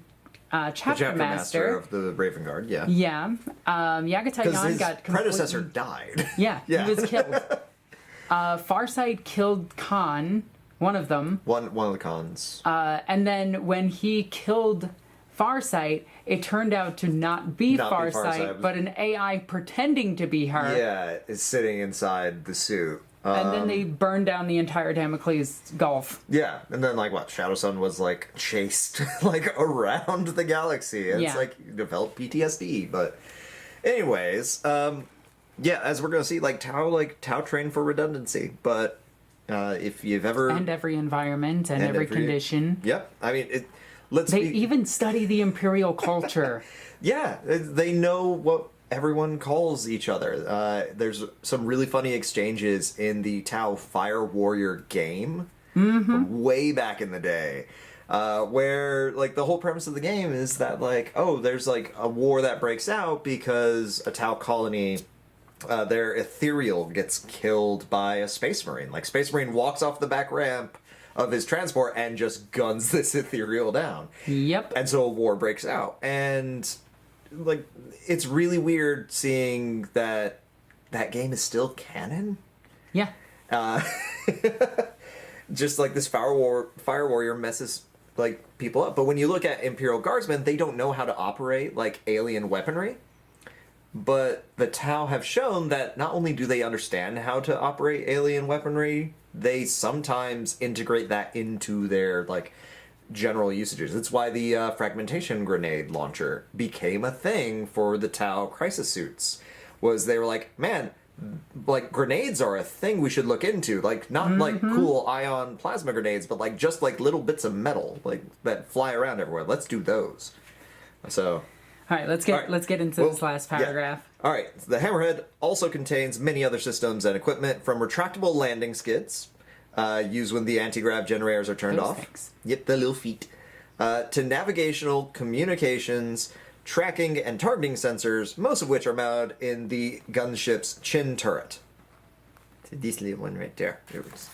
chapter master of the Raven Guard, yeah. Yeah. Yagatai Yan got predecessor died. Yeah, he was killed. Farsight killed Khan, one of them. One of the Khans. And then when he killed Farsight, it turned out to not be Farsight, but an AI pretending to be her. Yeah, is sitting inside the suit. And then they burned down the entire Damocles Gulf. Yeah, and then like what? Shadow Sun was like chased like around the galaxy. And it's like you develop PTSD. But anyways, yeah, as we're gonna see, Tau train for redundancy. But if you've ever every environment and every condition. Yep. I mean they even study the Imperial culture. Yeah, they know what everyone calls each other. There's some really funny exchanges in the Tau Fire Warrior game from way back in the day, where like the whole premise of the game is that like, oh, there's like a war that breaks out because a Tau colony, their ethereal gets killed by a Space Marine. Like, Space Marine walks off the back ramp of his transport and just guns this ethereal down. Yep. And so a war breaks out. And like, it's really weird seeing that game is still canon. Yeah. Just like this Fire Warrior messes like people up. But when you look at Imperial Guardsmen, they don't know how to operate like alien weaponry. But the Tau have shown that not only do they understand how to operate alien weaponry, they sometimes integrate that into their like general usages. That's why the fragmentation grenade launcher became a thing for the Tau crisis suits. Was they were like, man, like grenades are a thing we should look into. Like, not like cool ion plasma grenades, but like just like little bits of metal like that fly around everywhere. Let's do those. So, all right, let's get into this last paragraph. Yeah. All right, the Hammerhead also contains many other systems and equipment, from retractable landing skids, used when the anti-grav generators are turned off. Things. Yep, the little feet. To navigational, communications, tracking, and targeting sensors, most of which are mounted in the gunship's chin turret. So this little one right there. There it is.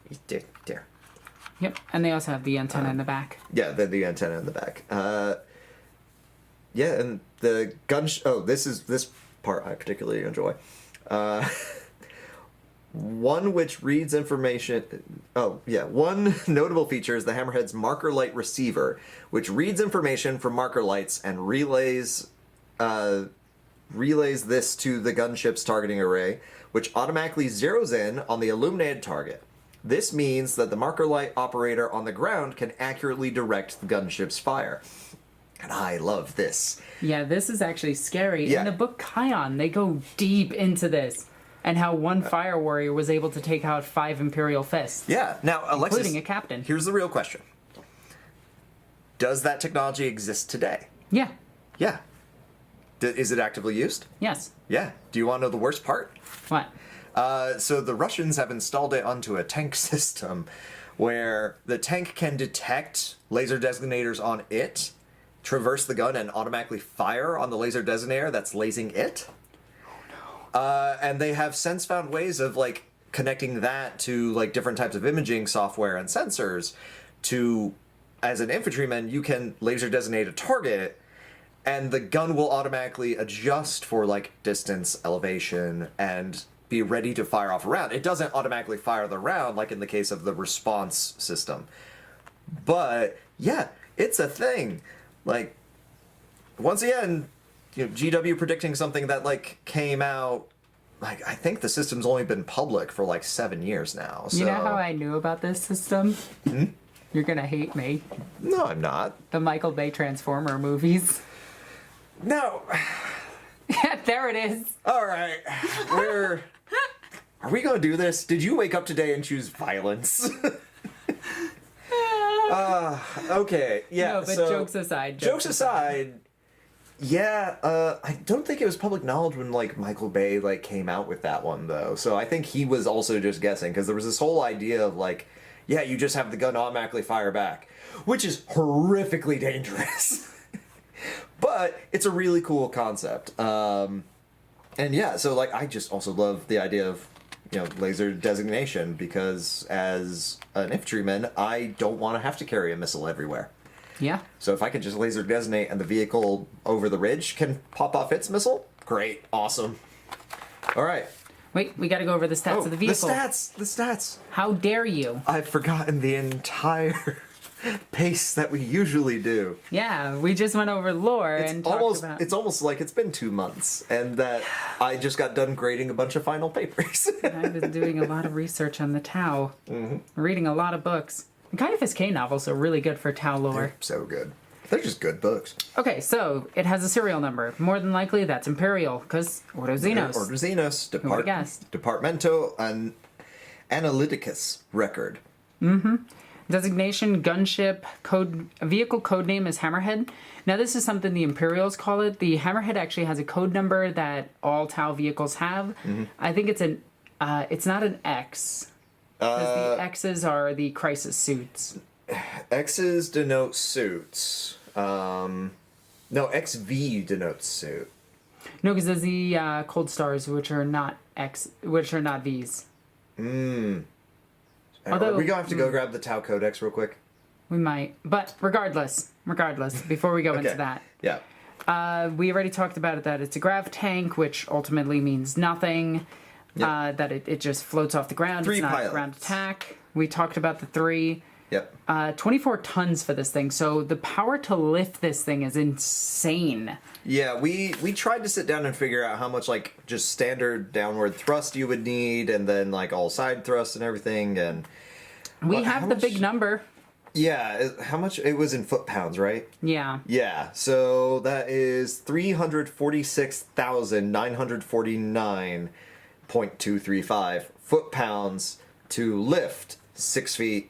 It's there. Yep, and they also have the antenna in the back. Yeah, the antenna in the back. Yeah, and the this part I particularly enjoy. One which reads information... one notable feature is the Hammerhead's Markerlight receiver, which reads information from Markerlights and relays this to the gunship's targeting array, which automatically zeroes in on the illuminated target. This means that the Markerlight operator on the ground can accurately direct the gunship's fire. And I love this. Yeah, this is actually scary. Yeah. In the book Kion, they go deep into this. And how one Fire Warrior was able to take out 5 Imperial Fists. Yeah. Now, Alexis, including a captain. Here's the real question. Does that technology exist today? Yeah. Yeah. Is it actively used? Yes. Yeah. Do you want to know the worst part? What? So the Russians have installed it onto a tank system where the tank can detect laser designators on it, traverse the gun, and automatically fire on the laser designator that's lasing it. Oh no. And they have since found ways of like connecting that to like different types of imaging software and sensors to, as an infantryman, you can laser designate a target and the gun will automatically adjust for like distance, elevation, and be ready to fire off a round. It doesn't automatically fire the round like in the case of the response system. But yeah, it's a thing. Like, once again, you know, GW predicting something that like came out, like I think the system's only been public for like 7 years now. So. You know how I knew about this system? You're gonna hate me. No, I'm not. The Michael Bay Transformer movies. No. There it is. All right. Are we gonna do this? Did you wake up today and choose violence? Okay. Yeah. No, but so, jokes aside. Jokes aside. Yeah. I don't think it was public knowledge when like Michael Bay like came out with that one though. So I think he was also just guessing because there was this whole idea of like, yeah, you just have the gun automatically fire back, which is horrifically dangerous. But it's a really cool concept. And yeah, so like I just also love the idea of, you know, laser designation because as an infantryman, I don't want to have to carry a missile everywhere. Yeah. So if I can just laser designate and the vehicle over the ridge can pop off its missile, great, awesome. All right. Wait, we gotta go over the stats of the vehicle. The stats. How dare you? I've forgotten the entire pace that we usually do. Yeah, we just went over lore and talked about... It's almost like it's been 2 months and that I just got done grading a bunch of final papers. I've been doing a lot of research on the Tau. Reading a lot of books. And kind of SK novels are really good for Tau lore. They're so good. They're just good books. Okay, so it has a serial number. More than likely, that's Imperial, because Ordo Xenos. Ordo Xenos. Who would've guessed? Departamento and Analyticus record. Designation, gunship, vehicle code name is Hammerhead. Now this is something the Imperials call it. The Hammerhead actually has a code number that all Tau vehicles have. I think it's it's not an X. Because the X's are the crisis suits. X's denote suits. No, XV denotes suit. No, because there's the cold stars, which are not V's. Although, are we gonna have to go grab the Tau Codex real quick? We might, but regardless, before we go into that, we already talked about it. That it's a grav tank, which ultimately means nothing. That it just floats off the ground. 3 it's not pilots. ground attack. We talked about the 3. Yep. 24 tons for this thing. So the power to lift this thing is insane. Yeah, we tried to sit down and figure out how much like just standard downward thrust you would need, and then like all side thrust and everything, and we have the big number. Yeah, how much it was in foot-pounds, right? Yeah. Yeah, so that is 346,949.235 foot-pounds to lift 6 feet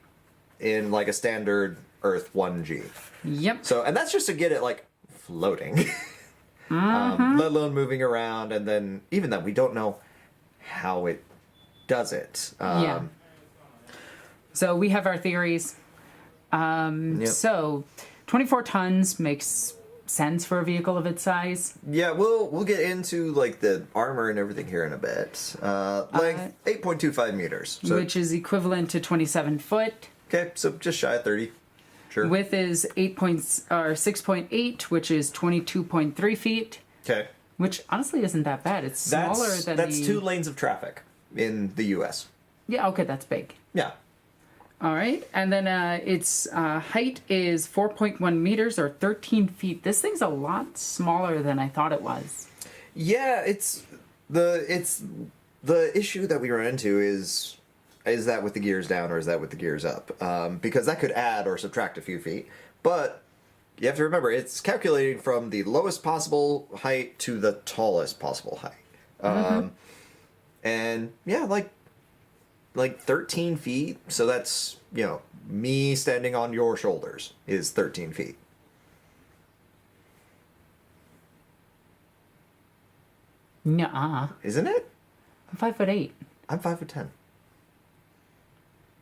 in like a standard Earth 1G. Yep. So, and that's just to get it like floating, let alone moving around, and then even that we don't know how it does it. Yeah. So we have our theories. So 24 tons makes sense for a vehicle of its size. Yeah, we'll get into like the armor and everything here in a bit. Length 8.25 meters, so, which is equivalent to 27 foot. Okay, so just shy of 30. Sure. Width is 6.8, which is 22.3 feet. Okay. Which honestly isn't that bad. It's smaller than that's 2 lanes of traffic in the U.S. Yeah, okay, that's big. Yeah. All right, and then its height is 4.1 meters or 13 feet. This thing's a lot smaller than I thought it was. Yeah, it's the issue that we run into is that with the gears down or is that with the gears up? Because that could add or subtract a few feet, but you have to remember it's calculating from the lowest possible height to the tallest possible height. And yeah, like like 13 feet. So that's, you know, me standing on your shoulders is 13 feet. Nuh-uh. Isn't it? I'm 5'8". I'm 5'10".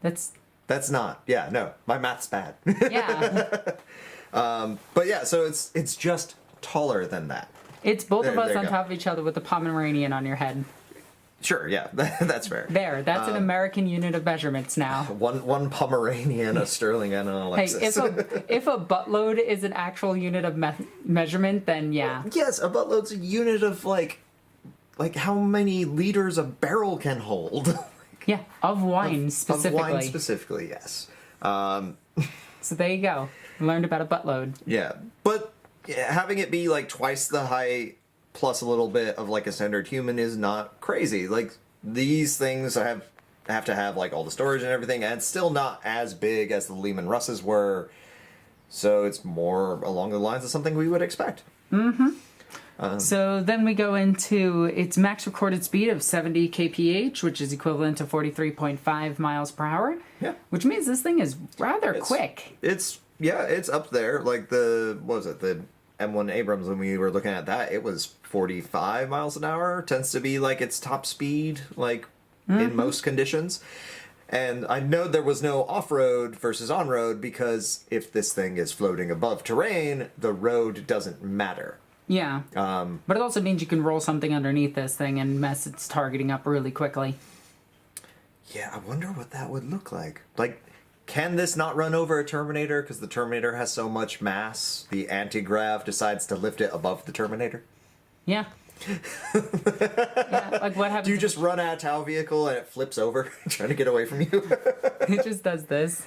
That's not. Yeah, no. My math's bad. yeah. But yeah, so it's just taller than that. It's both of us There you on go. top of each other with the Pomeranian on your head. Sure, yeah, that's fair. There, that's an American unit of measurements now. One Pomeranian, a Sterling, and an Hey, Alexis. if a buttload is an actual unit of measurement, then yeah. Yes, a buttload's a unit of like how many liters a barrel can hold. Yeah, of wine specifically. Of wine specifically, yes. So there you go. Learned about a buttload. Yeah, but having it be like twice the height plus a little bit of like a standard human is not crazy. Like these things have to have like all the storage and everything, and it's still not as big as the Lehman Russes were. So it's more along the lines of something we would expect. Mm-hmm. So then we go into its max recorded speed of 70 kph, which is equivalent to 43.5 miles per hour. Yeah. Which means this thing is rather quick. It's up there. Like the M1 Abrams, when we were looking at that, it was 45 miles an hour. Tends to be like its top speed, like in most conditions. And I know there was no off-road versus on-road because if this thing is floating above terrain, the road doesn't matter. Yeah. But it also means you can roll something underneath this thing and mess its targeting up really quickly. Yeah, I wonder what that would look like. Like, can this not run over a Terminator? Because the Terminator has so much mass, the anti-grav decides to lift it above the Terminator? Yeah. Yeah, like what happens? Do you just run at a Tau vehicle and it flips over, trying to get away from you? It just does this.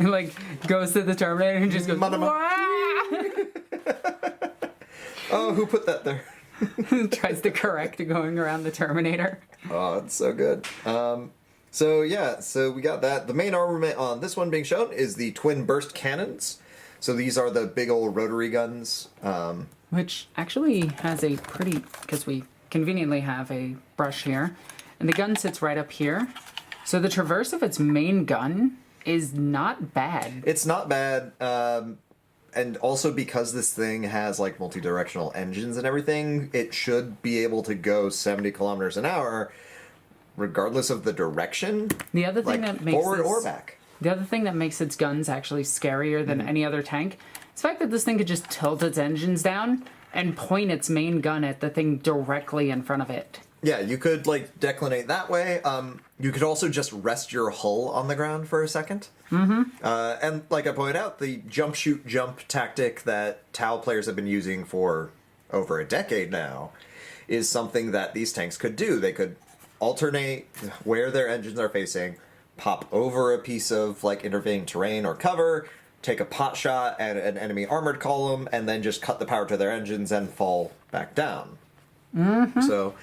It like goes to the Terminator and just goes, Oh, who put that there? tries to correct going around the Terminator. Oh, it's so good. So we got that. The main armament on this one being shown is the twin burst cannons. So these are the big old rotary guns. Which actually has a pretty, because we conveniently have a brush here, and the gun sits right up here. So the traverse of its main gun is not bad. It's not bad. And also because this thing has like multi-directional engines and everything, it should be able to go 70 kilometers an hour regardless of the direction. The other thing that makes forward or back. The other thing that makes its guns actually scarier than any other tank is the fact that this thing could just tilt its engines down and point its main gun at the thing directly in front of it. Yeah, you could like declinate that way. You could also just rest your hull on the ground for a second. Mm-hmm. And like I pointed out, the jump, shoot, jump tactic that Tau players have been using for over a decade now is something that these tanks could do. They could alternate where their engines are facing, pop over a piece of like intervening terrain or cover, take a pot shot at an enemy armored column, and then just cut the power to their engines and fall back down. Mm-hmm. So,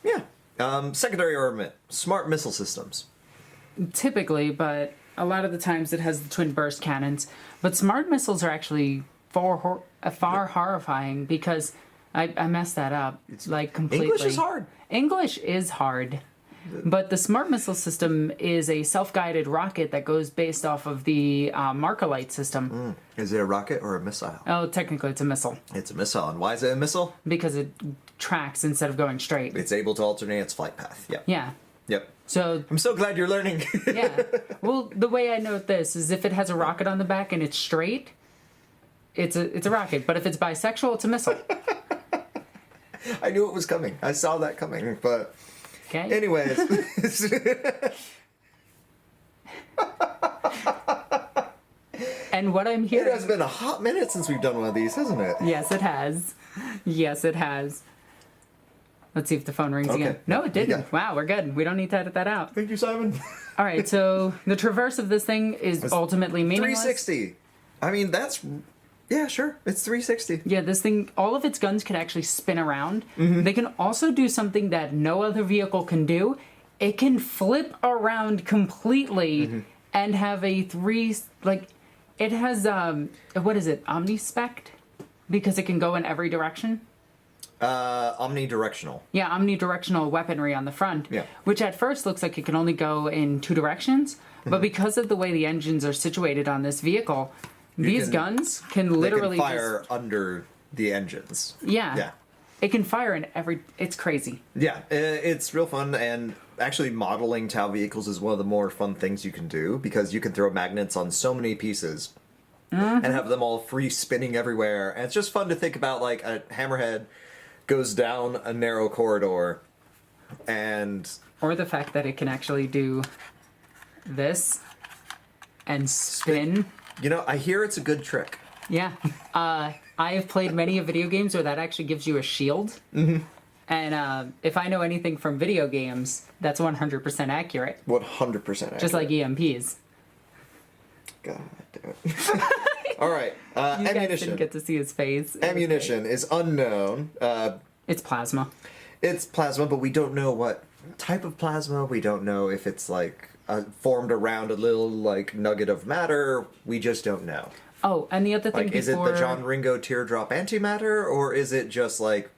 yeah. Secondary armament, smart missile systems. Typically, but a lot of the times it has the twin burst cannons. But smart missiles are actually far horrifying because I messed that up like completely. English is hard. English is hard. But the smart missile system is a self-guided rocket that goes based off of the Markerlight system. Is it a rocket or a missile? Oh, technically it's a missile. It's a missile. And why is it a missile? Because it tracks instead of going straight. It's able to alternate its flight path. Yep. Yeah. Yep. So I'm so glad you're learning. yeah. Well, the way I note this is if it has a rocket on the back and it's straight, it's a rocket. But if it's bisexual, it's a missile. I knew it was coming. I saw that coming, but... Okay. Anyways. And what I'm hearing... It has been a hot minute since we've done one of these, hasn't it? Yes, it has. Yes, it has. Let's see if the phone rings again. No, it didn't. Yeah. Wow, we're good. We don't need to edit that out. Thank you, Simon. All right, so the traverse of this thing is ultimately meaningless. 360. I mean, that's... Yeah, sure. It's 360. Yeah, this thing, all of its guns can actually spin around. Mm-hmm. They can also do something that no other vehicle can do. It can flip around completely and have a it has, what is it, omnispect? Because it can go in every direction? Omnidirectional. Yeah, omnidirectional weaponry on the front. Yeah. Which at first looks like it can only go in 2 directions, but because of the way the engines are situated on this vehicle, these guns can literally they can fire under the engines. Yeah. Yeah. It can fire in every... It's crazy. Yeah, it's real fun, and actually modeling Tau vehicles is one of the more fun things you can do, because you can throw magnets on so many pieces and have them all free spinning everywhere, and it's just fun to think about, like, a Hammerhead goes down a narrow corridor, and... Or the fact that it can actually do this and spin. You know, I hear it's a good trick. Yeah. I have played many of video games where that actually gives you a shield. Mm-hmm. And if I know anything from video games, that's 100% accurate. 100% accurate. Just like EMPs. God damn it. All right. You ammunition. guys didn't get to see his face. Ammunition is unknown. It's plasma. It's plasma, but we don't know what type of plasma. We don't know if it's like formed around a little like nugget of matter. We just don't know. Oh, and the other thing Like, is it the John Ringo teardrop antimatter, or is it just like,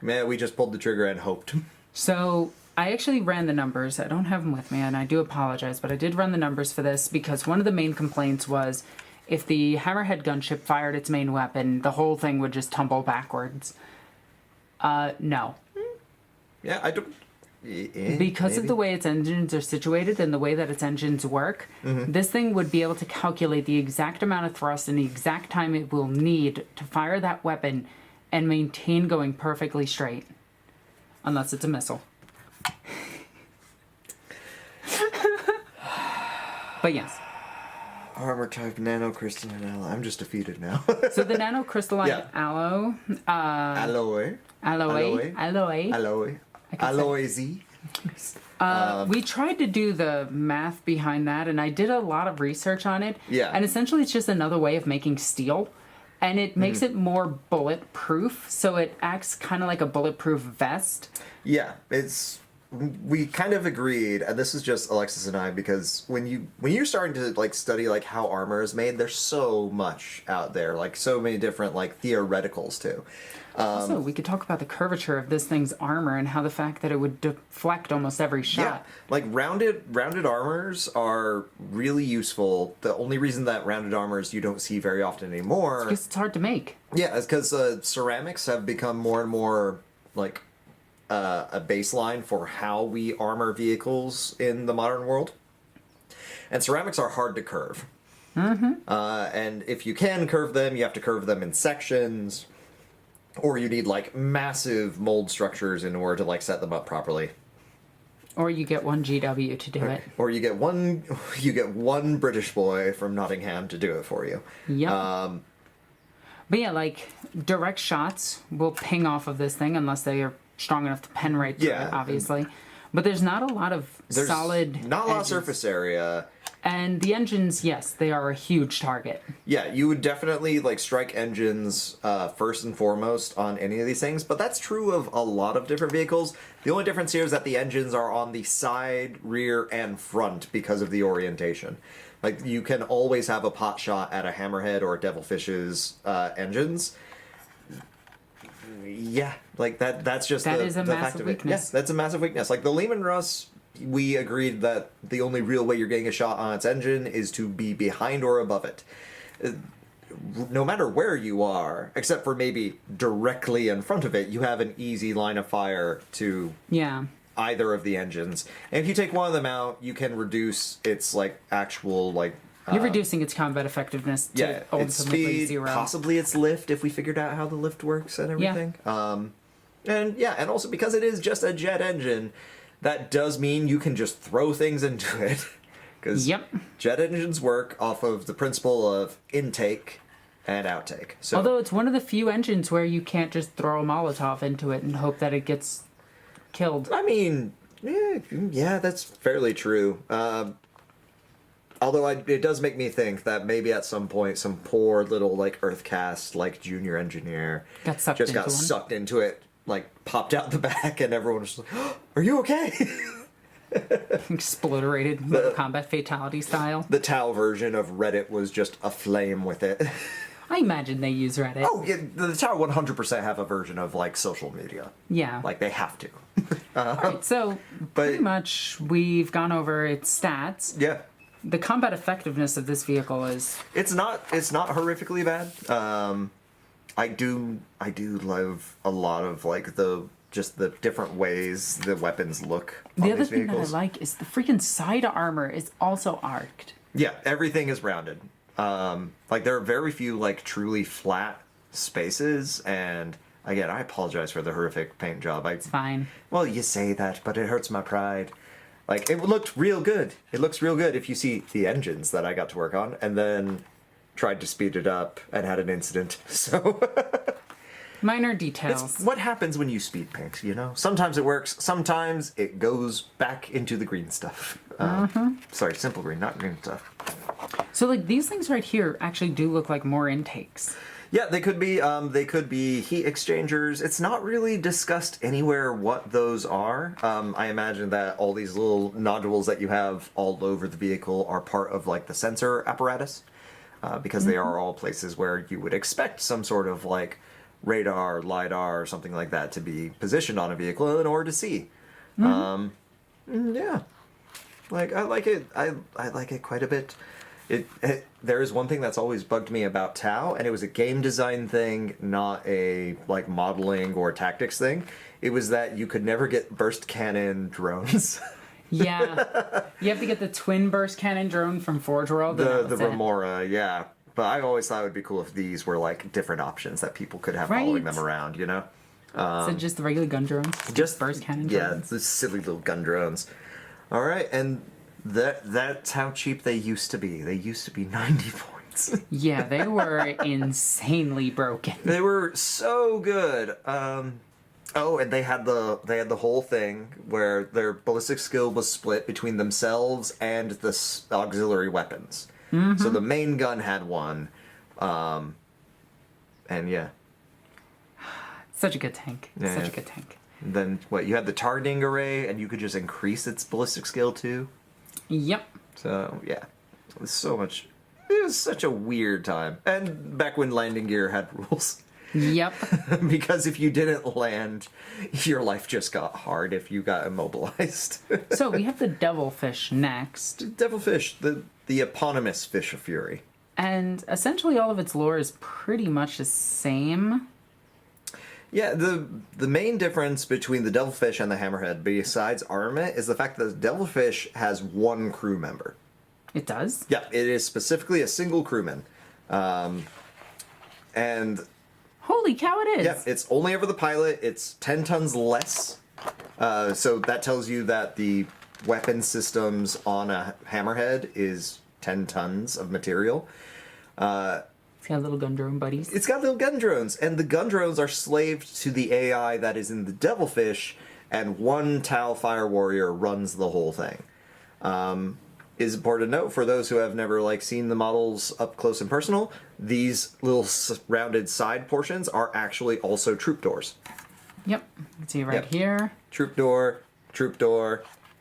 man, we just pulled the trigger and hoped? So I actually ran the numbers. I don't have them with me, and I do apologize, but I did run the numbers for this because one of the main complaints was if the Hammerhead gunship fired its main weapon, the whole thing would just tumble backwards. No. Yeah, I don't... Because of the way its engines are situated and the way that its engines work, this thing would be able to calculate the exact amount of thrust and the exact time it will need to fire that weapon and maintain going perfectly straight. Unless it's a missile. But yes. Armor type nanocrystalline alloy. I'm just defeated now. So the nanocrystalline Yeah. alloy... Alloy. Alloy. Alloy Z. We tried to do the math behind that, and I did a lot of research on it. Yeah. And essentially, it's just another way of making steel, and it makes it more bulletproof. So it acts kind of like a bulletproof vest. Yeah, we kind of agreed, and this is just Alexis and I, because when you're starting to like study like how armor is made, there's so much out there, like so many different like theoreticals too. Also, we could talk about the curvature of this thing's armor and how the fact that it would deflect almost every shot. Yeah, like rounded armors are really useful. The only reason that rounded armors you don't see very often anymore, Because it's hard to make. yeah, is because ceramics have become more and more like a baseline for how we armor vehicles in the modern world. And ceramics are hard to curve. And if you can curve them, you have to curve them in sections. Or you need like massive mold structures in order to like set them up properly. Or you get one GW to do it. Or you get one British boy from Nottingham to do it for you. Yep. But yeah, like direct shots will ping off of this thing unless they are strong enough to pen right through it, obviously. But there's not a lot of solid not a lot of edges. surface area. And the engines, yes, they are a huge target. Yeah, you would definitely like strike engines first and foremost on any of these things, but that's true of a lot of different vehicles. The only difference here is that the engines are on the side, rear, and front because of the orientation. Like, you can always have a pot shot at a Hammerhead or a Devilfish's engines. Yeah, like that's just That the, is a the fact massive of it. weakness. Yes, that's a massive weakness. Like the Lehman Russ, we agreed that the only real way you're getting a shot on its engine is to be behind or above it. No matter where you are, except for maybe directly in front of it, you have an easy line of fire to either of the engines. And if you take one of them out, you can reduce its like actual like you're reducing its combat effectiveness to its ultimately speed, zero. possibly its lift if we figured out how the lift works and everything. And also because it is just a jet engine, that does mean you can just throw things into it. Because jet engines work off of the principle of intake and outtake. So, although it's one of the few engines where you can't just throw a Molotov into it and hope that it gets killed. I mean, yeah, that's fairly true. Although it does make me think that maybe at some point some poor little like Earthcast like junior engineer got sucked into it, like popped out the back, and everyone was like, oh, "Are you okay?" Exploderated Mortal Kombat fatality style. The Tau version of Reddit was just aflame with it. I imagine they use Reddit. Oh, yeah, the Tower 100% have a version of, like, social media. Yeah. Like, they have to. Alright, so pretty much we've gone over its stats. Yeah. The combat effectiveness of this vehicle is... It's not horrifically bad. I do love a lot of, like, the different ways the weapons look on The other these thing vehicles. that I like is the freaking side armor is also arced. Yeah, everything is rounded. Like, there are very few, like, truly flat spaces, and again, I apologize for the horrific paint job. It's fine. Well, you say that, but it hurts my pride. Like, it looked real good. It looks real good if you see the engines that I got to work on, and then tried to speed it up and had an incident, so... Minor details. It's what happens when you speed paint, you know? Sometimes it works, sometimes it goes back into the green stuff. Sorry, simple green, not green stuff. So, like, these things right here actually do look like more intakes. Yeah, they could be heat exchangers. It's not really discussed anywhere what those are. I imagine that all these little nodules that you have all over the vehicle are part of, like, the sensor apparatus, because they are all places where you would expect some sort of, like, radar, LiDAR, or something like that to be positioned on a vehicle in order to see. Yeah. Like, I like it. I like it quite a bit. There is one thing that's always bugged me about Tau, and it was a game design thing, not a, like, modeling or tactics thing. It was that you could never get burst cannon drones. Yeah. You have to get the twin burst cannon drone from Forge World. The Remora, yeah. But I always thought it would be cool if these were, like, different options that people could have following them around, you know? So just the regular gun drones? Just burst cannon yeah, drones? the silly little gun drones. All right, and that's how cheap they used to be. They used to be 90 points. Yeah, they were insanely broken. They were so good. Oh, and they had the whole thing where their ballistic skill was split between themselves and the auxiliary weapons. So the main gun had one, and yeah. Such a good tank. Yeah, Such yeah. a good tank. And then what? You had the targeting array, and you could just increase its ballistic skill too. Yep. So yeah, it was so much. It was such a weird time, and back when landing gear had rules. Yep. Because if you didn't land, your life just got hard if you got immobilized. So we have the Devilfish next. Devilfish, the eponymous fish of fury. And essentially all of its lore is pretty much the same. Yeah, the main difference between the Devilfish and the Hammerhead, besides armament, is the fact that the Devilfish has one crew member. It does? Yeah, it is specifically a single crewman. And... Holy cow, it is! yeah, it's only over the pilot. It's 10 tons less. So that tells you that the weapon systems on a Hammerhead is 10 tons of material. It's got little gun drone buddies. It's got little gun drones, and the gun drones are slaved to the AI that is in the Devilfish, and one Tau Fire Warrior runs the whole thing. Is important to note for those who have never, like, seen the models up close and personal, these little rounded side portions are actually also troop doors. Yep. You can see right Yep. here. Troop door,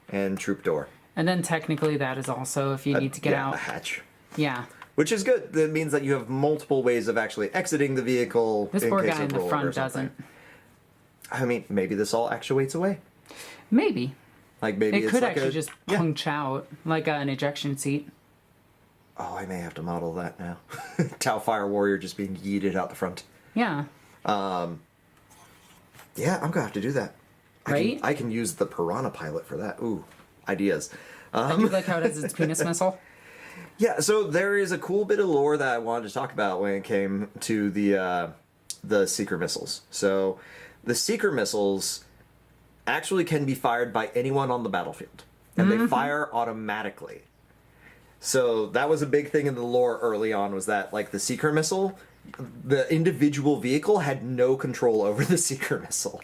and troop door. And then technically that is also if you need to get yeah, out. a hatch. Yeah. Which is good. That means that you have multiple ways of actually exiting the vehicle. This in poor case guy in of the rollover front or something. doesn't. I mean, maybe this all actuates away. Maybe. Like maybe It it's could like actually just punch out like an ejection seat. Oh, I may have to model that now. Tau Fire Warrior just being yeeted out the front. Yeah. Yeah, I'm gonna have to do that. Right? I can use the Piranha pilot for that. Ooh, ideas. I do like how it has its penis missile. Yeah, so there is a cool bit of lore that I wanted to talk about when it came to the Seeker missiles. So the Seeker missiles actually can be fired by anyone on the battlefield, and they fire automatically. So that was a big thing in the lore early on, was that, like, the Seeker missile, the individual vehicle had no control over the Seeker missile.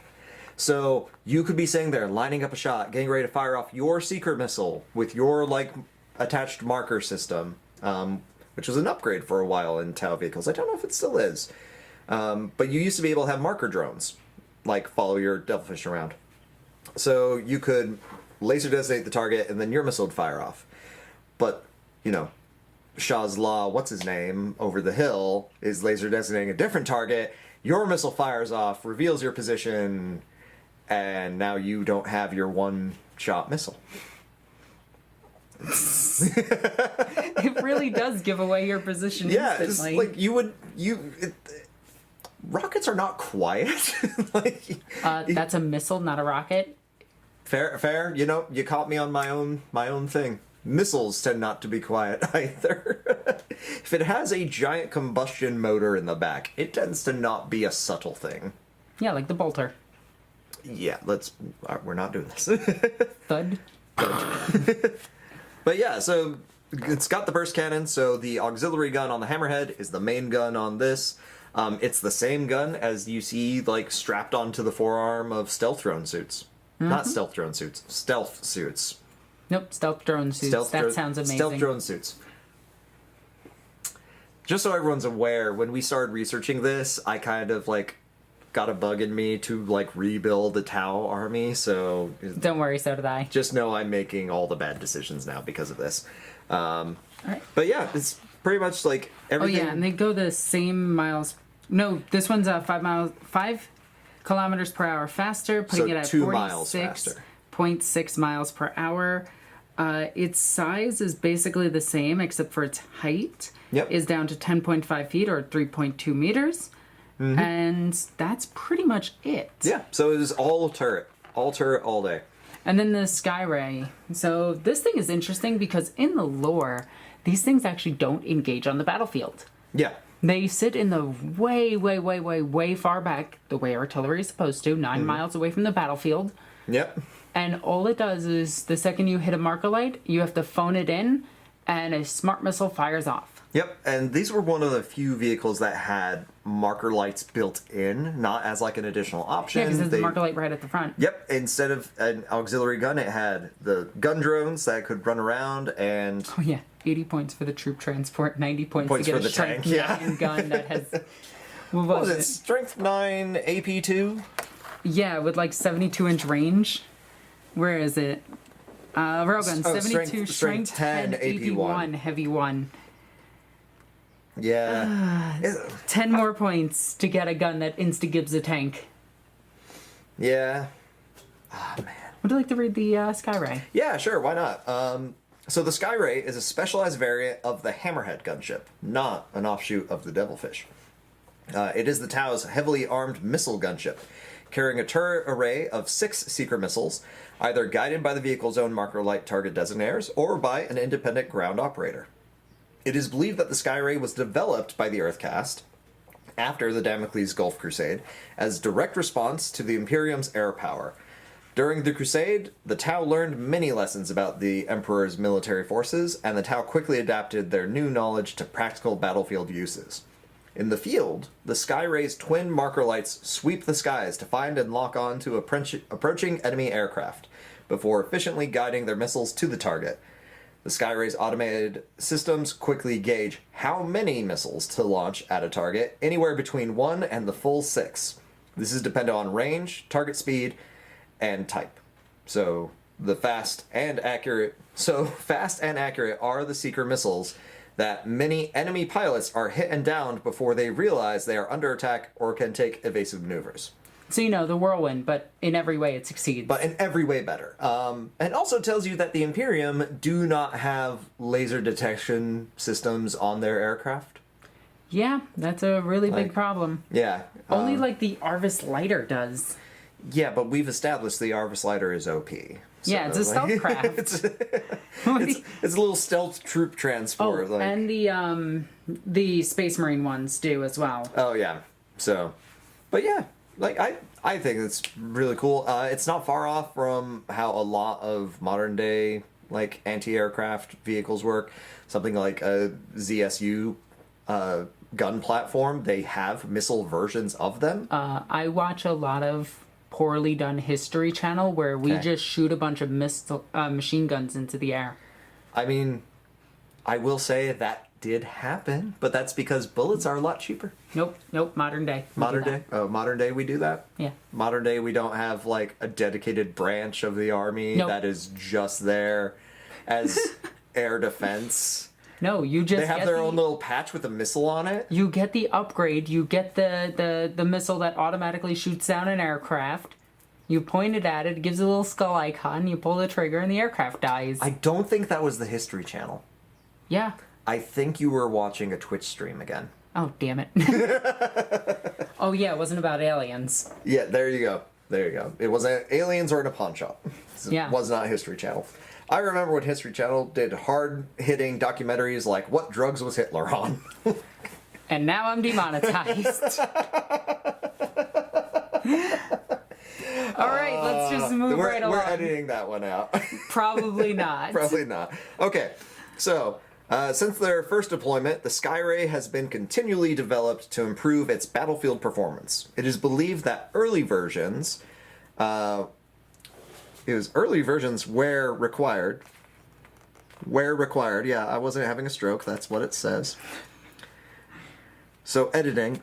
So you could be sitting there lining up a shot, getting ready to fire off your Seeker missile with your, like, attached marker system, which was an upgrade for a while in Tau vehicles. I don't know if it still is. But you used to be able to have marker drones, like, follow your Devilfish around. So you could laser designate the target, and then your missile would fire off. But, you know, Shazla, what's his name, over the hill, is laser designating a different target. Your missile fires off, reveals your position, and now you don't have your one-shot missile. It really does give away your position instantly. It's like rockets are not quiet. That's a missile, not a rocket. Fair. You know, you caught me on my own thing. Missiles tend not to be quiet either. If it has a giant combustion motor in the back, it tends to not be a subtle thing. Yeah, like the bolter. Yeah, we're not doing this. Thud. But yeah, so it's got the burst cannon, so the auxiliary gun on the Hammerhead is the main gun on this. It's the same gun as you see, like, strapped onto the forearm of stealth drone suits. Not stealth drone suits, stealth suits. Nope, stealth drone suits. That sounds amazing. Stealth drone suits. Just so everyone's aware, when we started researching this, I kind of, like, got a bug in me to, like, rebuild the Tau army, so... Don't worry, so did I. Just know I'm making all the bad decisions now because of this. Right. But yeah, it's pretty much, like, everything... Oh yeah, and they go the same miles... No, this one's 5 kilometers per hour faster, putting it at 2 miles faster. 46.6 miles per hour. Its size is basically the same, except for its height is down to 10.5 feet or 3.2 meters. And that's pretty much it. Yeah, so it is all turret. All turret, all day. And then the Skyray. So this thing is interesting because in the lore, these things actually don't engage on the battlefield. Yeah. They sit in the way far back, the way artillery is supposed to, 9 miles away from the battlefield. Yep. And all it does is the second you hit a Markerlight, you have to phone it in, and a smart missile fires off. Yep, and these were one of the few vehicles that had marker lights built in, not as like an additional option. Yeah, because there's a Markerlight right at the front. Yep, instead of an auxiliary gun, it had the gun drones that could run around and... Oh yeah, 80 points for the troop transport, 90 points to get for a the strength tank, 9 gun that has... What was it? Strength 9 AP2? Yeah, with like 72-inch range. Where is it? Railguns, 72, strength 10 AP1, heavy 1. Yeah. 10 more points to get a gun that insta-gives a tank. Yeah. Oh, man. Would you like to read the Skyray? Yeah, sure, why not? So the Skyray is a specialized variant of the Hammerhead gunship, not an offshoot of the Devilfish. It is the Tau's heavily armed missile gunship, carrying a turret array of 6 seeker missiles, either guided by the vehicle's own Markerlight target designators or by an independent ground operator. It is believed that the Skyray was developed by the Earthcast after the Damocles Gulf Crusade as direct response to the Imperium's air power. During the Crusade, the Tau learned many lessons about the Emperor's military forces, and the Tau quickly adapted their new knowledge to practical battlefield uses. In the field, the Skyray's twin Markerlights sweep the skies to find and lock on to approaching enemy aircraft, before efficiently guiding their missiles to the target. The Skyray's automated systems quickly gauge how many missiles to launch at a target, anywhere between 1 and the full 6. This is dependent on range, target speed, and type. So fast and accurate are the seeker missiles that many enemy pilots are hit and downed before they realize they are under attack or can take evasive maneuvers. So, you know, the whirlwind, but in every way it succeeds. But in every way better. And also tells you that the Imperium do not have laser detection systems on their aircraft. Yeah, that's a really big problem. Yeah. Only like the Arvis Lighter does. Yeah, but we've established the Arvis Lighter is OP. So, yeah, it's a stealth craft. it's a little stealth troop transport. Oh, and the Space Marine ones do as well. Oh, yeah. So, but yeah. Like, I think it's really cool. It's not far off from how a lot of modern day, like, anti-aircraft vehicles work. Something like a ZSU gun platform, they have missile versions of them. I watch a lot of poorly done History Channel where we just shoot a bunch of machine guns into the air. I mean, I will say that did happen, but that's because bullets are a lot cheaper. Nope, modern day. Modern day we do that? Yeah. Modern day we don't have, like, a dedicated branch of the army that is just there as air defense. No, you just They have get their own little patch with a missile on it. You get the upgrade. You get the missile that automatically shoots down an aircraft. You point it at it, gives a little skull icon, you pull the trigger, and the aircraft dies. I don't think that was the History Channel. Yeah. I think you were watching a Twitch stream again. Oh, damn it. Oh, yeah, it wasn't about aliens. Yeah, there you go. There you go. It wasn't aliens or in a pawn shop. It was not History Channel. I remember when History Channel did hard-hitting documentaries like What Drugs Was Hitler On? And now I'm demonetized. All right, let's just move right along. We're editing that one out. Probably not. Probably not. Okay, so since their first deployment, the Skyray has been continually developed to improve its battlefield performance. It is believed that early versions, where required. Where required, yeah, I wasn't having a stroke, that's what it says. So editing,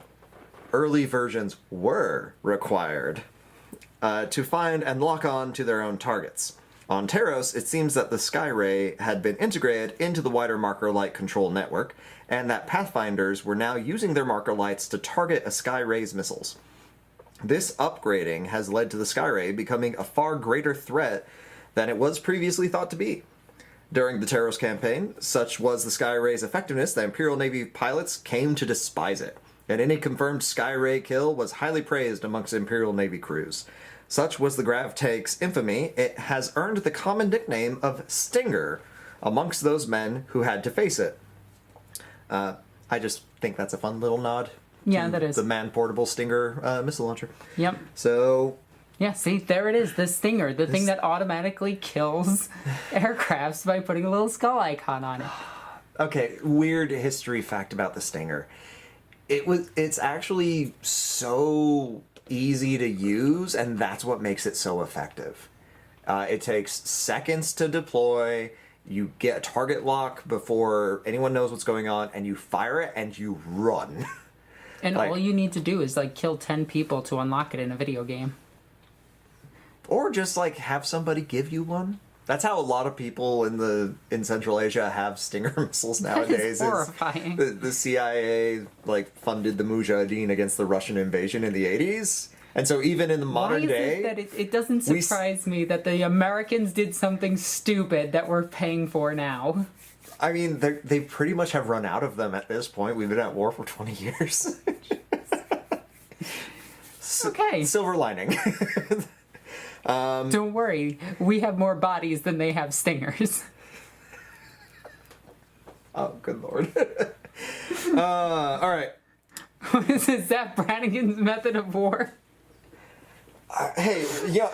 early versions were required to find and lock on to their own targets. On Taros, it seems that the Skyray had been integrated into the wider Markerlight control network, and that Pathfinders were now using their Markerlights to target a Skyray's missiles. This upgrading has led to the Skyray becoming a far greater threat than it was previously thought to be. During the Taros campaign, such was the Skyray's effectiveness that Imperial Navy pilots came to despise it, and any confirmed Skyray kill was highly praised amongst Imperial Navy crews. Such was the Grav Take's infamy, it has earned the common nickname of Stinger amongst those men who had to face it. I just think that's a fun little nod. Yeah, that is. The man-portable Stinger missile launcher. Yep. So... yeah, see, there it is, the Stinger, the thing that automatically kills aircrafts by putting a little skull icon on it. Okay, weird history fact about the Stinger. It's actually so easy to use, and that's what makes it so effective. It takes seconds to deploy, you get a target lock before anyone knows what's going on, and you fire it and you run. And all you need to do is kill 10 people to unlock it in a video game. Or just have somebody give you one. That's how a lot of people in Central Asia have Stinger missiles nowadays. That is horrifying. The CIA funded the Mujahideen against the Russian invasion in the 80s. And so even in the modern day... Why is it that it doesn't surprise me that the Americans did something stupid that we're paying for now? I mean, they pretty much have run out of them at this point. We've been at war for 20 years. Okay. Silver lining. Don't worry, we have more bodies than they have Stingers. Oh, good lord. All right. Is that Brannigan's method of war? Hey,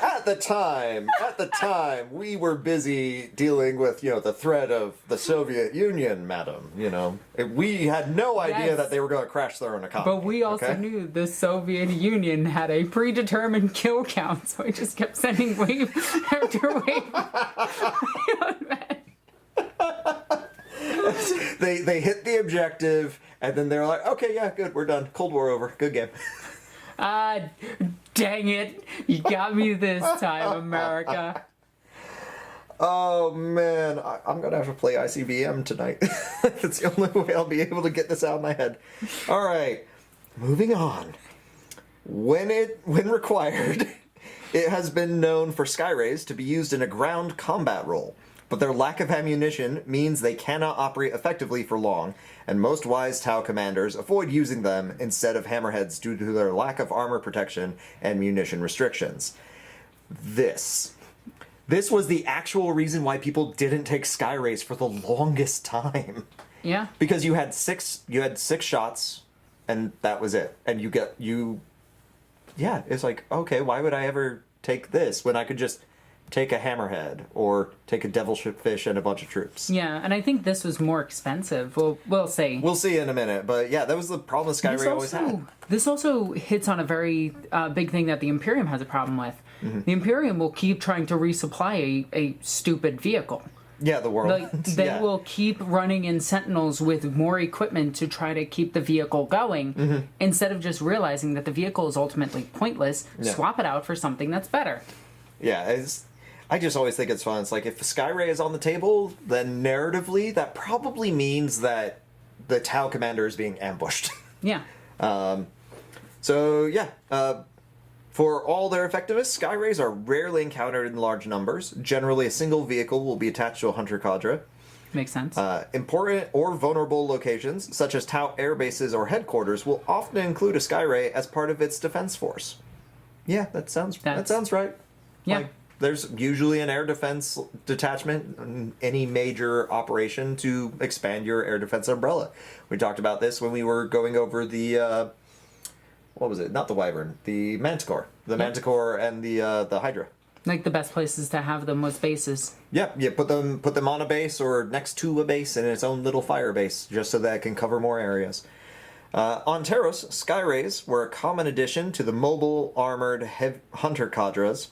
at the time, we were busy dealing with, the threat of the Soviet Union, madam, We had no idea that they were going to crash their own economy. But we also knew the Soviet Union had a predetermined kill count, so I just kept sending wave after wave. They hit the objective, and then they're like, okay, yeah, good, we're done. Cold War over. Good game. Dang it. You got me this time, America. Oh, man. I'm going to have to play ICBM tonight. That's the only way I'll be able to get this out of my head. All right. Moving on. When required, it has been known for Skyrays to be used in a ground combat role. But their lack of ammunition means they cannot operate effectively for long, and most wise Tau commanders avoid using them instead of hammerheads due to their lack of armor protection and munition restrictions. This was the actual reason why people didn't take Skyrays for the longest time. Yeah. Because you had six shots, and that was it. And it's like, okay, why would I ever take this when I could just take a hammerhead or take a devilfish and a bunch of troops? Yeah, and I think this was more expensive. We'll see. We'll see in a minute, but yeah, that was the problem Skyray always had. This also hits on a very big thing that the Imperium has a problem with. Mm-hmm. The Imperium will keep trying to resupply a stupid vehicle. Yeah, the world. They will keep running in Sentinels with more equipment to try to keep the vehicle going, instead of just realizing that the vehicle is ultimately pointless, swap it out for something that's better. Yeah, I just always think it's fun. It's like, if Skyray is on the table, then narratively, that probably means that the Tau commander is being ambushed. Yeah. So, yeah. For all their effectiveness, Skyrays are rarely encountered in large numbers. Generally, a single vehicle will be attached to a hunter cadre. Makes sense. Important or vulnerable locations, such as Tau air bases or headquarters, will often include a Skyray as part of its defense force. Yeah, that sounds right. Yeah. Like, there's usually an air defense detachment in any major operation to expand your air defense umbrella. We talked about this when we were going over the what was it? Not the Wyvern, the Manticore. The Manticore and the Hydra. Like, the best places to have them was bases. Yeah, put them on a base or next to a base in its own little fire base, just so that it can cover more areas. On Taros, Skyrays were a common addition to the mobile armored hunter cadres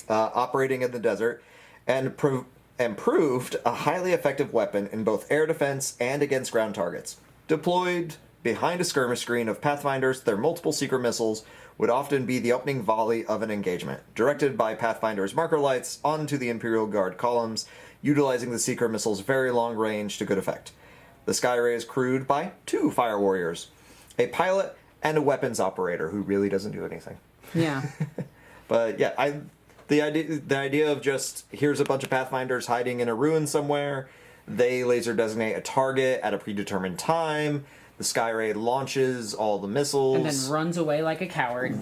operating in the desert, and proved a highly effective weapon in both air defense and against ground targets. Deployed behind a skirmish screen of Pathfinders, their multiple secret missiles would often be the opening volley of an engagement, directed by Pathfinder's Markerlights onto the Imperial Guard columns, utilizing the secret missile's very long range to good effect. The Skyray is crewed by 2 fire warriors, a pilot and a weapons operator who really doesn't do anything. Yeah. But yeah, the idea of just, here's a bunch of Pathfinders hiding in a ruin somewhere, they laser designate a target at a predetermined time, the Skyray launches all the missiles. And then runs away like a coward.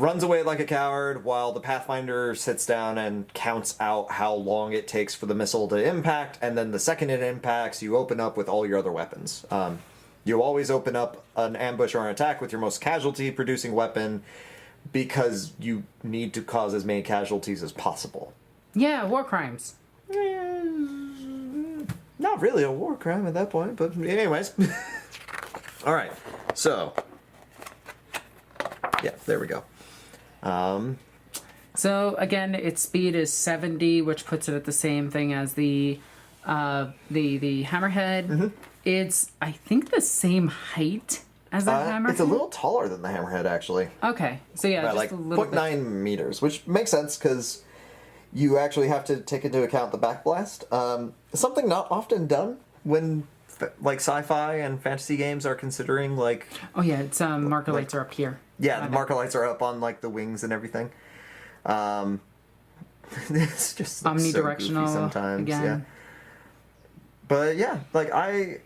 While the Pathfinder sits down and counts out how long it takes for the missile to impact, and then the second it impacts, you open up with all your other weapons. You always open up an ambush or an attack with your most casualty-producing weapon, because you need to cause as many casualties as possible. Yeah, war crimes. Not really a war crime at that point, but anyways. Alright, so. Yeah, there we go. So, again, its speed is 70, which puts it at the same thing as the Hammerhead. Mm-hmm. It's, I think, the same height as the Hammerhead. It's a little taller than the Hammerhead, actually. Okay, so yeah, by just like a little 0.9 meters, which makes sense because you actually have to take into account the backblast. Something not often done when like sci-fi and fantasy games are considering like. Oh yeah, it's Markerlights are up here. Yeah, the Markerlights are up on like the wings and everything. It's just omnidirectional so goofy sometimes. again. Yeah. But yeah, like I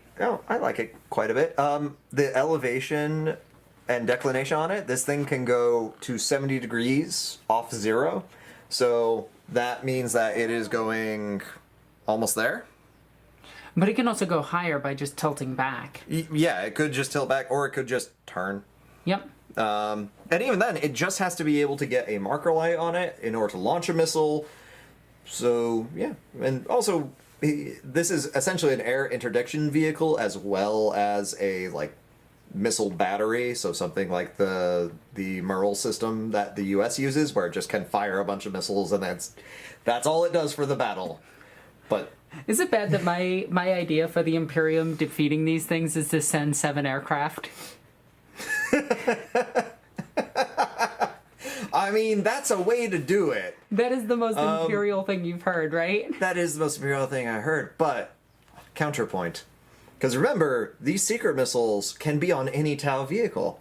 like it quite a bit. The elevation and declination on it, this thing can go to 70 degrees off 0. So that means that it is going almost there. But it can also go higher by just tilting back. Yeah, it could just tilt back, or it could just turn. Yep. And even then, it just has to be able to get a Markerlight on it in order to launch a missile. So, yeah. And also, this is essentially an air interdiction vehicle as well as a, like, missile battery. So something like the Merle system that the US uses, where it just can fire a bunch of missiles, and that's all it does for the battle. But... Is it bad that my idea for the Imperium defeating these things is to send 7 aircraft? I mean, that's a way to do it. That is the most Imperial thing you've heard, right? That is the most Imperial thing I heard, but counterpoint. Because remember, these secret missiles can be on any Tau vehicle.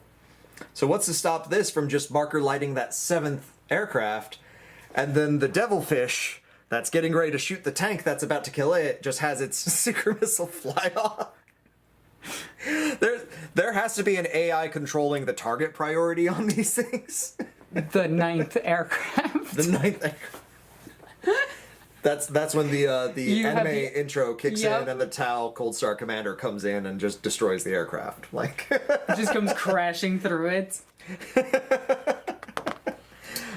So what's to stop this from just Marker lighting that 7th aircraft, and then the Devilfish that's getting ready to shoot the tank that's about to kill it just has its secret missile fly off? There has to be an AI controlling the target priority on these things. The 9th aircraft. The 9th aircraft. That's when the anime intro kicks in and the Tau Cold Star Commander comes in and just destroys the aircraft. Like it just comes crashing through it.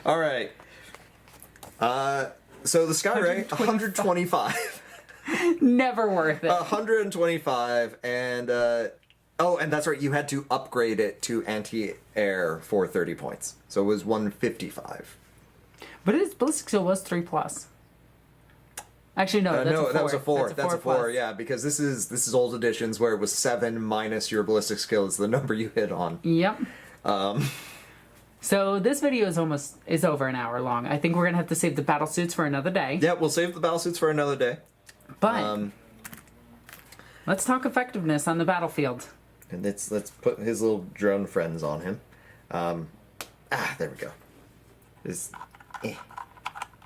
All right. So the Skyray, 125. Never worth it. 125, and and that's right, you had to upgrade it to anti-air for 30 points. So it was 155. But its ballistic skill was 3+. Actually, no, that's a 4. That was a 4. That's a 4, plus. yeah, because this is old editions where it was 7 minus your ballistic skill is the number you hit on. Yep. So this video is over an hour long. I think we're gonna have to save the battle suits for another day. Yeah, we'll save the battle suits for another day. But let's talk effectiveness on the battlefield. And let's put his little drone friends on him. There we go.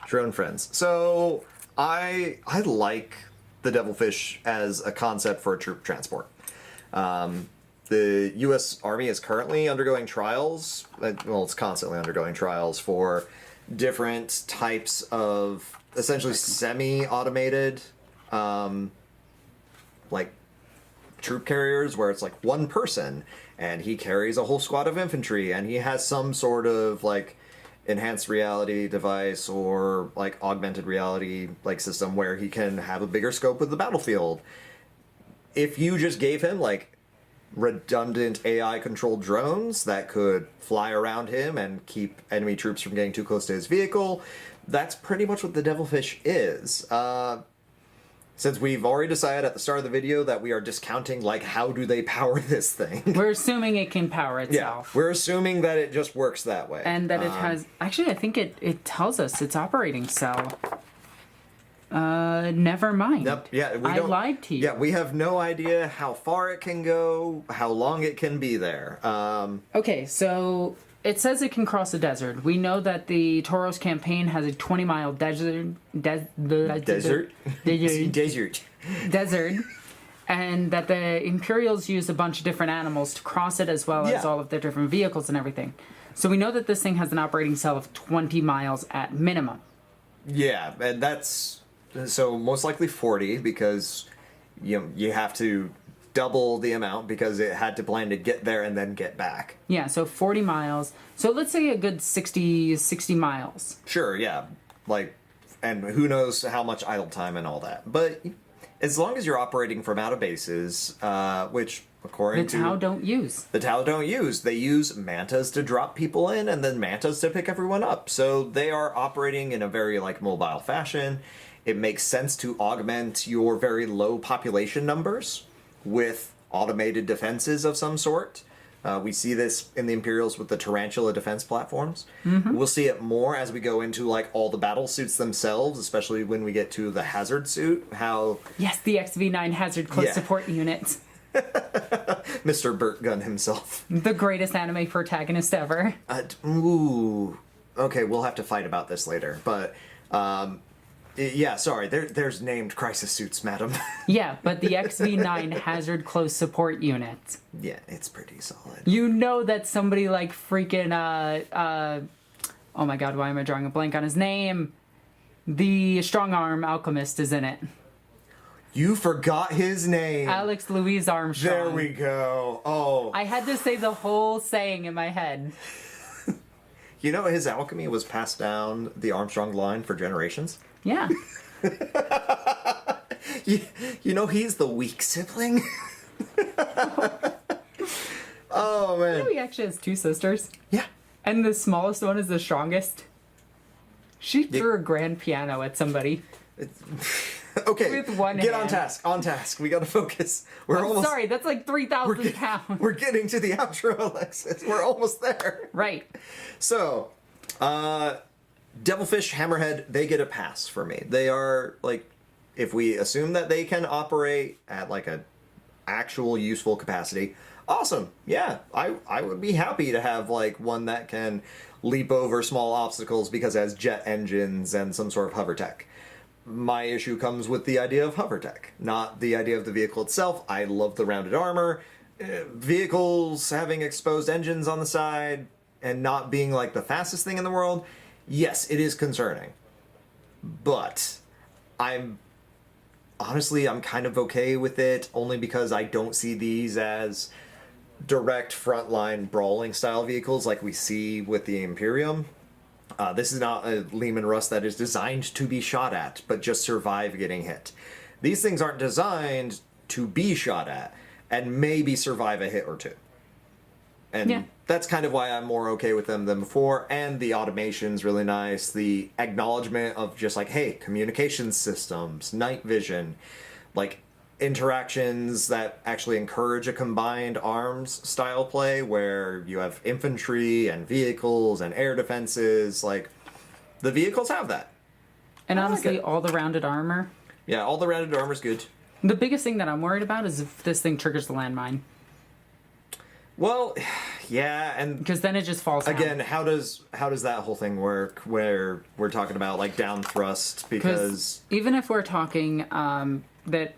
Drone friends. So I like the Devilfish as a concept for a troop transport. The U.S. Army is currently undergoing trials. Well, it's constantly undergoing trials for different types of essentially semi-automated, like troop carriers, where it's like one person and he carries a whole squad of infantry, and he has some sort of like enhanced reality device or like augmented reality like system where he can have a bigger scope of the battlefield. If you just gave him like redundant AI controlled drones that could fly around him and keep enemy troops from getting too close to his vehicle, that's pretty much what the Devilfish is. Since we've already decided at the start of the video that we are discounting, like, how do they power this thing? We're assuming it can power itself. Yeah, we're assuming that it just works that way. And that it has... Actually, I think it tells us its operating cell. Never mind. Yep, yeah, I lied to you. Yeah, we have no idea how far it can go, how long it can be there. Okay, so it says it can cross a desert. We know that the Tauros campaign has a 20-mile desert. Desert? Desert. And that the Imperials use a bunch of different animals to cross it, as well as all of their different vehicles and everything. So we know that this thing has an operating cell of 20 miles at minimum. Yeah, and that's... So most likely 40, because you have to double the amount because it had to plan to get there and then get back. Yeah, so 40 miles. So let's say a good 60 miles. Sure, yeah. Like, and who knows how much idle time and all that. But as long as you're operating from out of bases, which according to... The Tau don't use. The Tau don't use. They use mantas to drop people in and then mantas to pick everyone up. So they are operating in a very, like, mobile fashion. It makes sense to augment your very low population numbers with automated defenses of some sort. We see this in the Imperials with the Tarantula defense platforms. Mm-hmm. We'll see it more as we go into like all the battle suits themselves, especially when we get to the hazard suit. How yes, the XV9 hazard close support unit. Mr. Burt Gunn himself. The greatest anime protagonist ever. Okay, we'll have to fight about this later, but... yeah, sorry, there's named crisis suits, madam. Yeah, but the XV9 hazard close support unit. Yeah, it's pretty solid. You know that somebody like freaking, oh my god, why am I drawing a blank on his name? The strong arm alchemist is in it. You forgot his name. Alex Louise Armstrong. There we go. Oh. I had to say the whole saying in my head. You know, his alchemy was passed down the Armstrong line for generations? Yeah. you know, he's the weak sibling? Oh, man. You know he actually has two sisters? Yeah. And the smallest one is the strongest? She threw a grand piano at somebody. Okay, with one get hand. on task. We gotta focus. Sorry, that's like 3,000 pounds. We're getting to the outro, Alexis. We're almost there. Right. So, Devilfish, Hammerhead, they get a pass for me. They are, like, if we assume that they can operate at, like, a actual useful capacity, awesome. Yeah, I would be happy to have, like, one that can leap over small obstacles because it has jet engines and some sort of hover tech. My issue comes with the idea of hover tech, not the idea of the vehicle itself. I love the rounded armor. Vehicles having exposed engines on the side and not being, like, the fastest thing in the world, yes, it is concerning. But I'm kind of okay with it, only because I don't see these as direct frontline brawling style vehicles like we see with the Imperium. This is not a Leman Russ that is designed to be shot at, but just survive getting hit. These things aren't designed to be shot at, and maybe survive a hit or two. And that's kind of why I'm more okay with them than before, and the automation's really nice. The acknowledgement of just like, hey, communication systems, night vision, like, interactions that actually encourage a combined arms style play where you have infantry and vehicles and air defenses. Like, the vehicles have that. And I like honestly, it. all the rounded armor. Yeah, all the rounded armor's good. The biggest thing that I'm worried about is if this thing triggers the landmine. Well, yeah, and Because then it just falls down. again, how does that whole thing work where we're talking about like down thrust? Because even if we're talking that...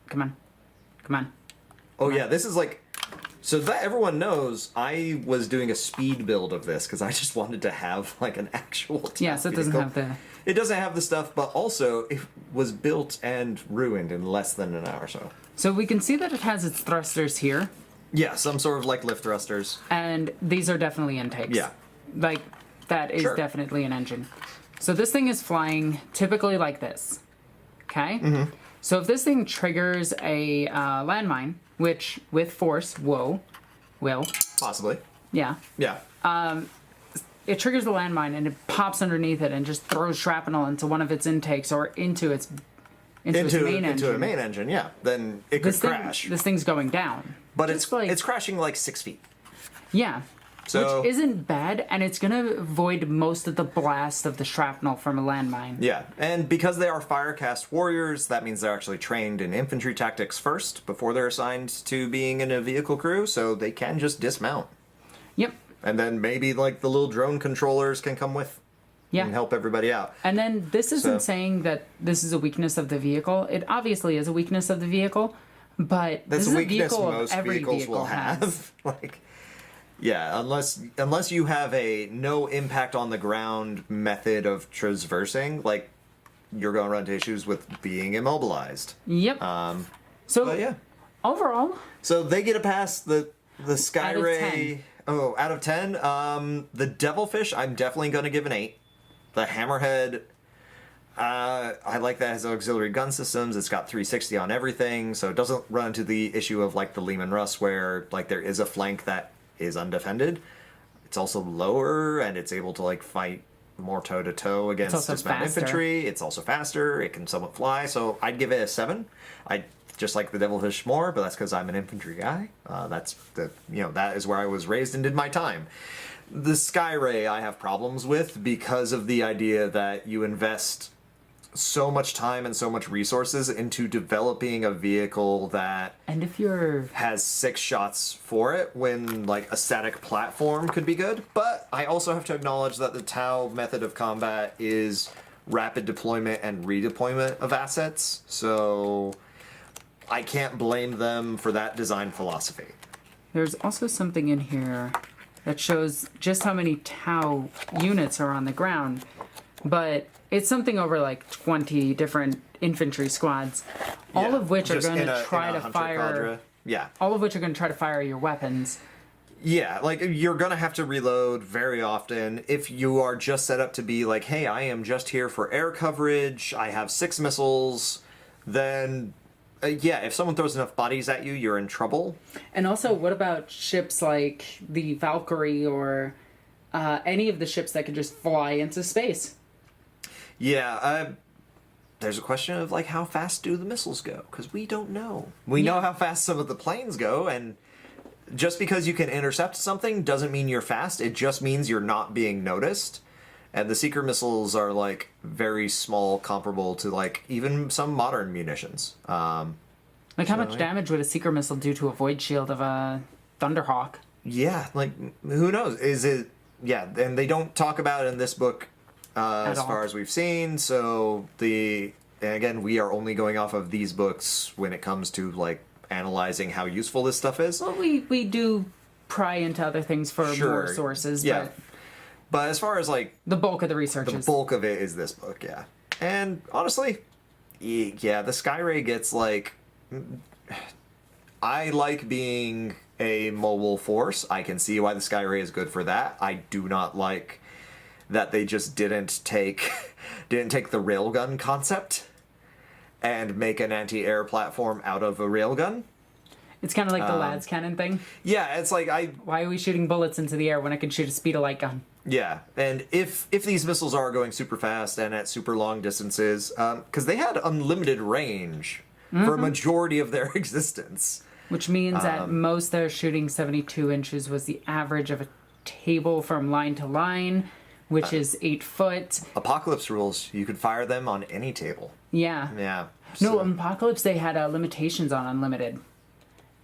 Come on. oh yeah, this is like, so that everyone knows, I was doing a speed build of this because I just wanted to have like an actual attack Yeah, so it doesn't vehicle. have the... It doesn't have the stuff, but also it was built and ruined in less than an hour or so. So we can see that it has its thrusters here. Yeah, some sort of like lift thrusters. And these are definitely intakes. Yeah. Like, that is Sure. definitely an engine. So this thing is flying typically like this. Okay? Mm-hmm. So if this thing triggers a landmine, which with force, will, Possibly. yeah, Yeah. it triggers the landmine and it pops underneath it and just throws shrapnel into one of its intakes or into its main engine. Into a main engine, yeah. Then it could crash. This thing's going down. But Just like, it's crashing like 6 feet. yeah. So Which isn't bad, and it's gonna avoid most of the blast of the shrapnel from a landmine. yeah, and because they are Firecast warriors, that means they're actually trained in infantry tactics first before they're assigned to being in a vehicle crew, so they can just dismount. Yep. And then maybe like the little drone controllers can come with Yeah. and help everybody out. And then this isn't So- saying that this is a weakness of the vehicle. It obviously is a weakness of the vehicle, but That's this a is weakness vehicle most every vehicles vehicle will has. have. Like, yeah, unless you have a no impact on the ground method of traversing, like you're going to run into issues with being immobilized. Yep. So But yeah, overall, so they get a pass. The Sky Out of Ray. 10. Oh, out of 10. The Devilfish, I'm definitely going to give an 8. The Hammerhead. I like that it has auxiliary gun systems. It's got 360 on everything, so it doesn't run into the issue of like the Lehman Russ where like there is a flank that is undefended. It's also lower and it's able to like fight more toe to toe against also dismounted faster. infantry. It's also faster. It can somewhat fly, so I'd give it a 7. I just like the Devilfish more, but that's because I'm an infantry guy. That is where I was raised and did my time. The Sky Ray I have problems with because of the idea that you invest so much time and so much resources into developing a vehicle that and if you're has 6 shots for it when like a static platform could be good. But I also have to acknowledge that the Tau method of combat is rapid deployment and redeployment of assets, so I can't blame them for that design philosophy. there's also something in here that shows just how many Tau units are on the ground, but it's something over like 20 different infantry squads, all of which are Just going in to a try to hunter fire. cadre. Yeah. All of which are going to try to fire your weapons. Yeah, like you're gonna have to reload very often if you are just set up to be like, hey, I am just here for air coverage, I have 6 missiles, then yeah, if someone throws enough bodies at you, you're in trouble. And also, what about ships like the Valkyrie or any of the ships that could just fly into space? Yeah, there's a question of like how fast do the missiles go, because we don't know. We know how fast some of the planes go, and just because you can intercept something doesn't mean you're fast. It just means you're not being noticed. And the seeker missiles are like very small, comparable to like even some modern munitions. Like, how much damage would a seeker missile do to a void shield of a Thunderhawk? Yeah, like who knows? Is it? Yeah, and they don't talk about it in this book as far as we've seen. So and again, we are only going off of these books when it comes to like analyzing how useful this stuff is. Well, we do pry into other things for more sources, Yeah. But as far as like the bulk of the research the is... bulk of it is this book, yeah. And honestly, yeah, the Sky Ray gets like, I like being a mobile force. I can see why the Sky Ray is good for that. I do not like that they just didn't take the railgun concept and make an anti-air platform out of a railgun. It's kind of like the lads cannon thing. Yeah, it's like Why are we shooting bullets into the air when I can shoot a speed of light gun? Yeah, and if these missiles are going super fast and at super long distances, because they had unlimited range for a majority of their existence. Which means at most they're shooting 72 inches was the average of a table from line to line, which is 8 foot. Apocalypse rules, you could fire them on any table. Yeah. Yeah. No, Apocalypse, they had limitations on unlimited.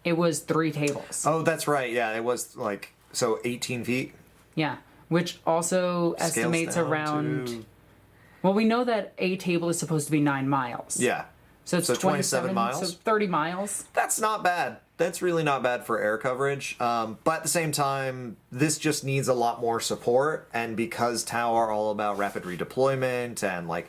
It was 3 tables. Oh, that's right. Yeah, it was like, so 18 feet. Yeah, which also Scales estimates down around... to- Well, we know that a table is supposed to be 9 miles. Yeah. So it's 27 miles? So 30 miles. That's not bad. That's really not bad for air coverage. But at the same time, this just needs a lot more support. And because Tau are all about rapid redeployment and like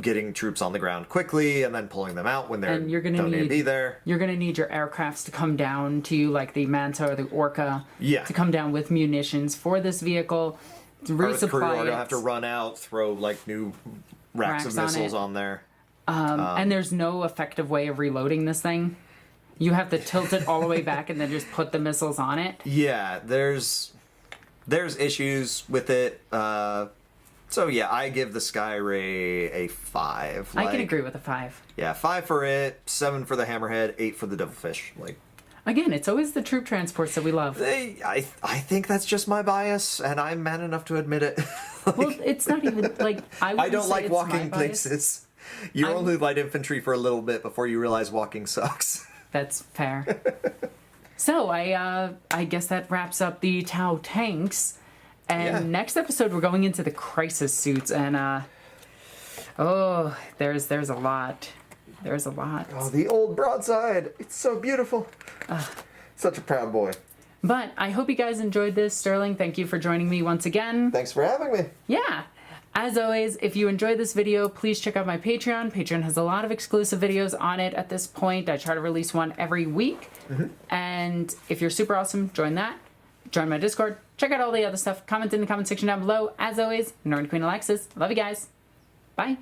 getting troops on the ground quickly and then pulling them out when they're And you're gonna don't need to need- be there. You're going to need your aircrafts to come down to you, like the Manta or the Orca, Yeah. to come down with munitions for this vehicle, to Earth crew resupply are gonna it. have to run out, throw like new racks of Racks on missiles it. on there. And there's no effective way of reloading this thing. You have to tilt it all the way back and then just put the missiles on it. Yeah, there's issues with it. So yeah, I give the Skyray a 5. I can Like, agree with a 5. Yeah, 5 for it, 7 for the Hammerhead, 8 for the Devilfish. Like, Again, it's always the troop transports that we love. I think that's just my bias, and I'm man enough to admit it. Well, it's not even like I don't like walking places. You're I'm- only light infantry for a little bit before you realize walking sucks. That's fair. So I guess that wraps up the Tau tanks. And Yeah. next episode we're going into the crisis suits, and there's a lot. There's a lot. Oh, the old broadside. It's so beautiful. Such a proud boy. But I hope you guys enjoyed this. Sterling, thank you for joining me once again. Thanks for having me. Yeah. As always, if you enjoyed this video, please check out my Patreon. Patreon has a lot of exclusive videos on it at this point. I try to release one every week. And if you're super awesome, join that. Join my Discord. Check out all the other stuff. Comment in the comment section down below. As always, NornQueenAlexis. Love you guys. Bye.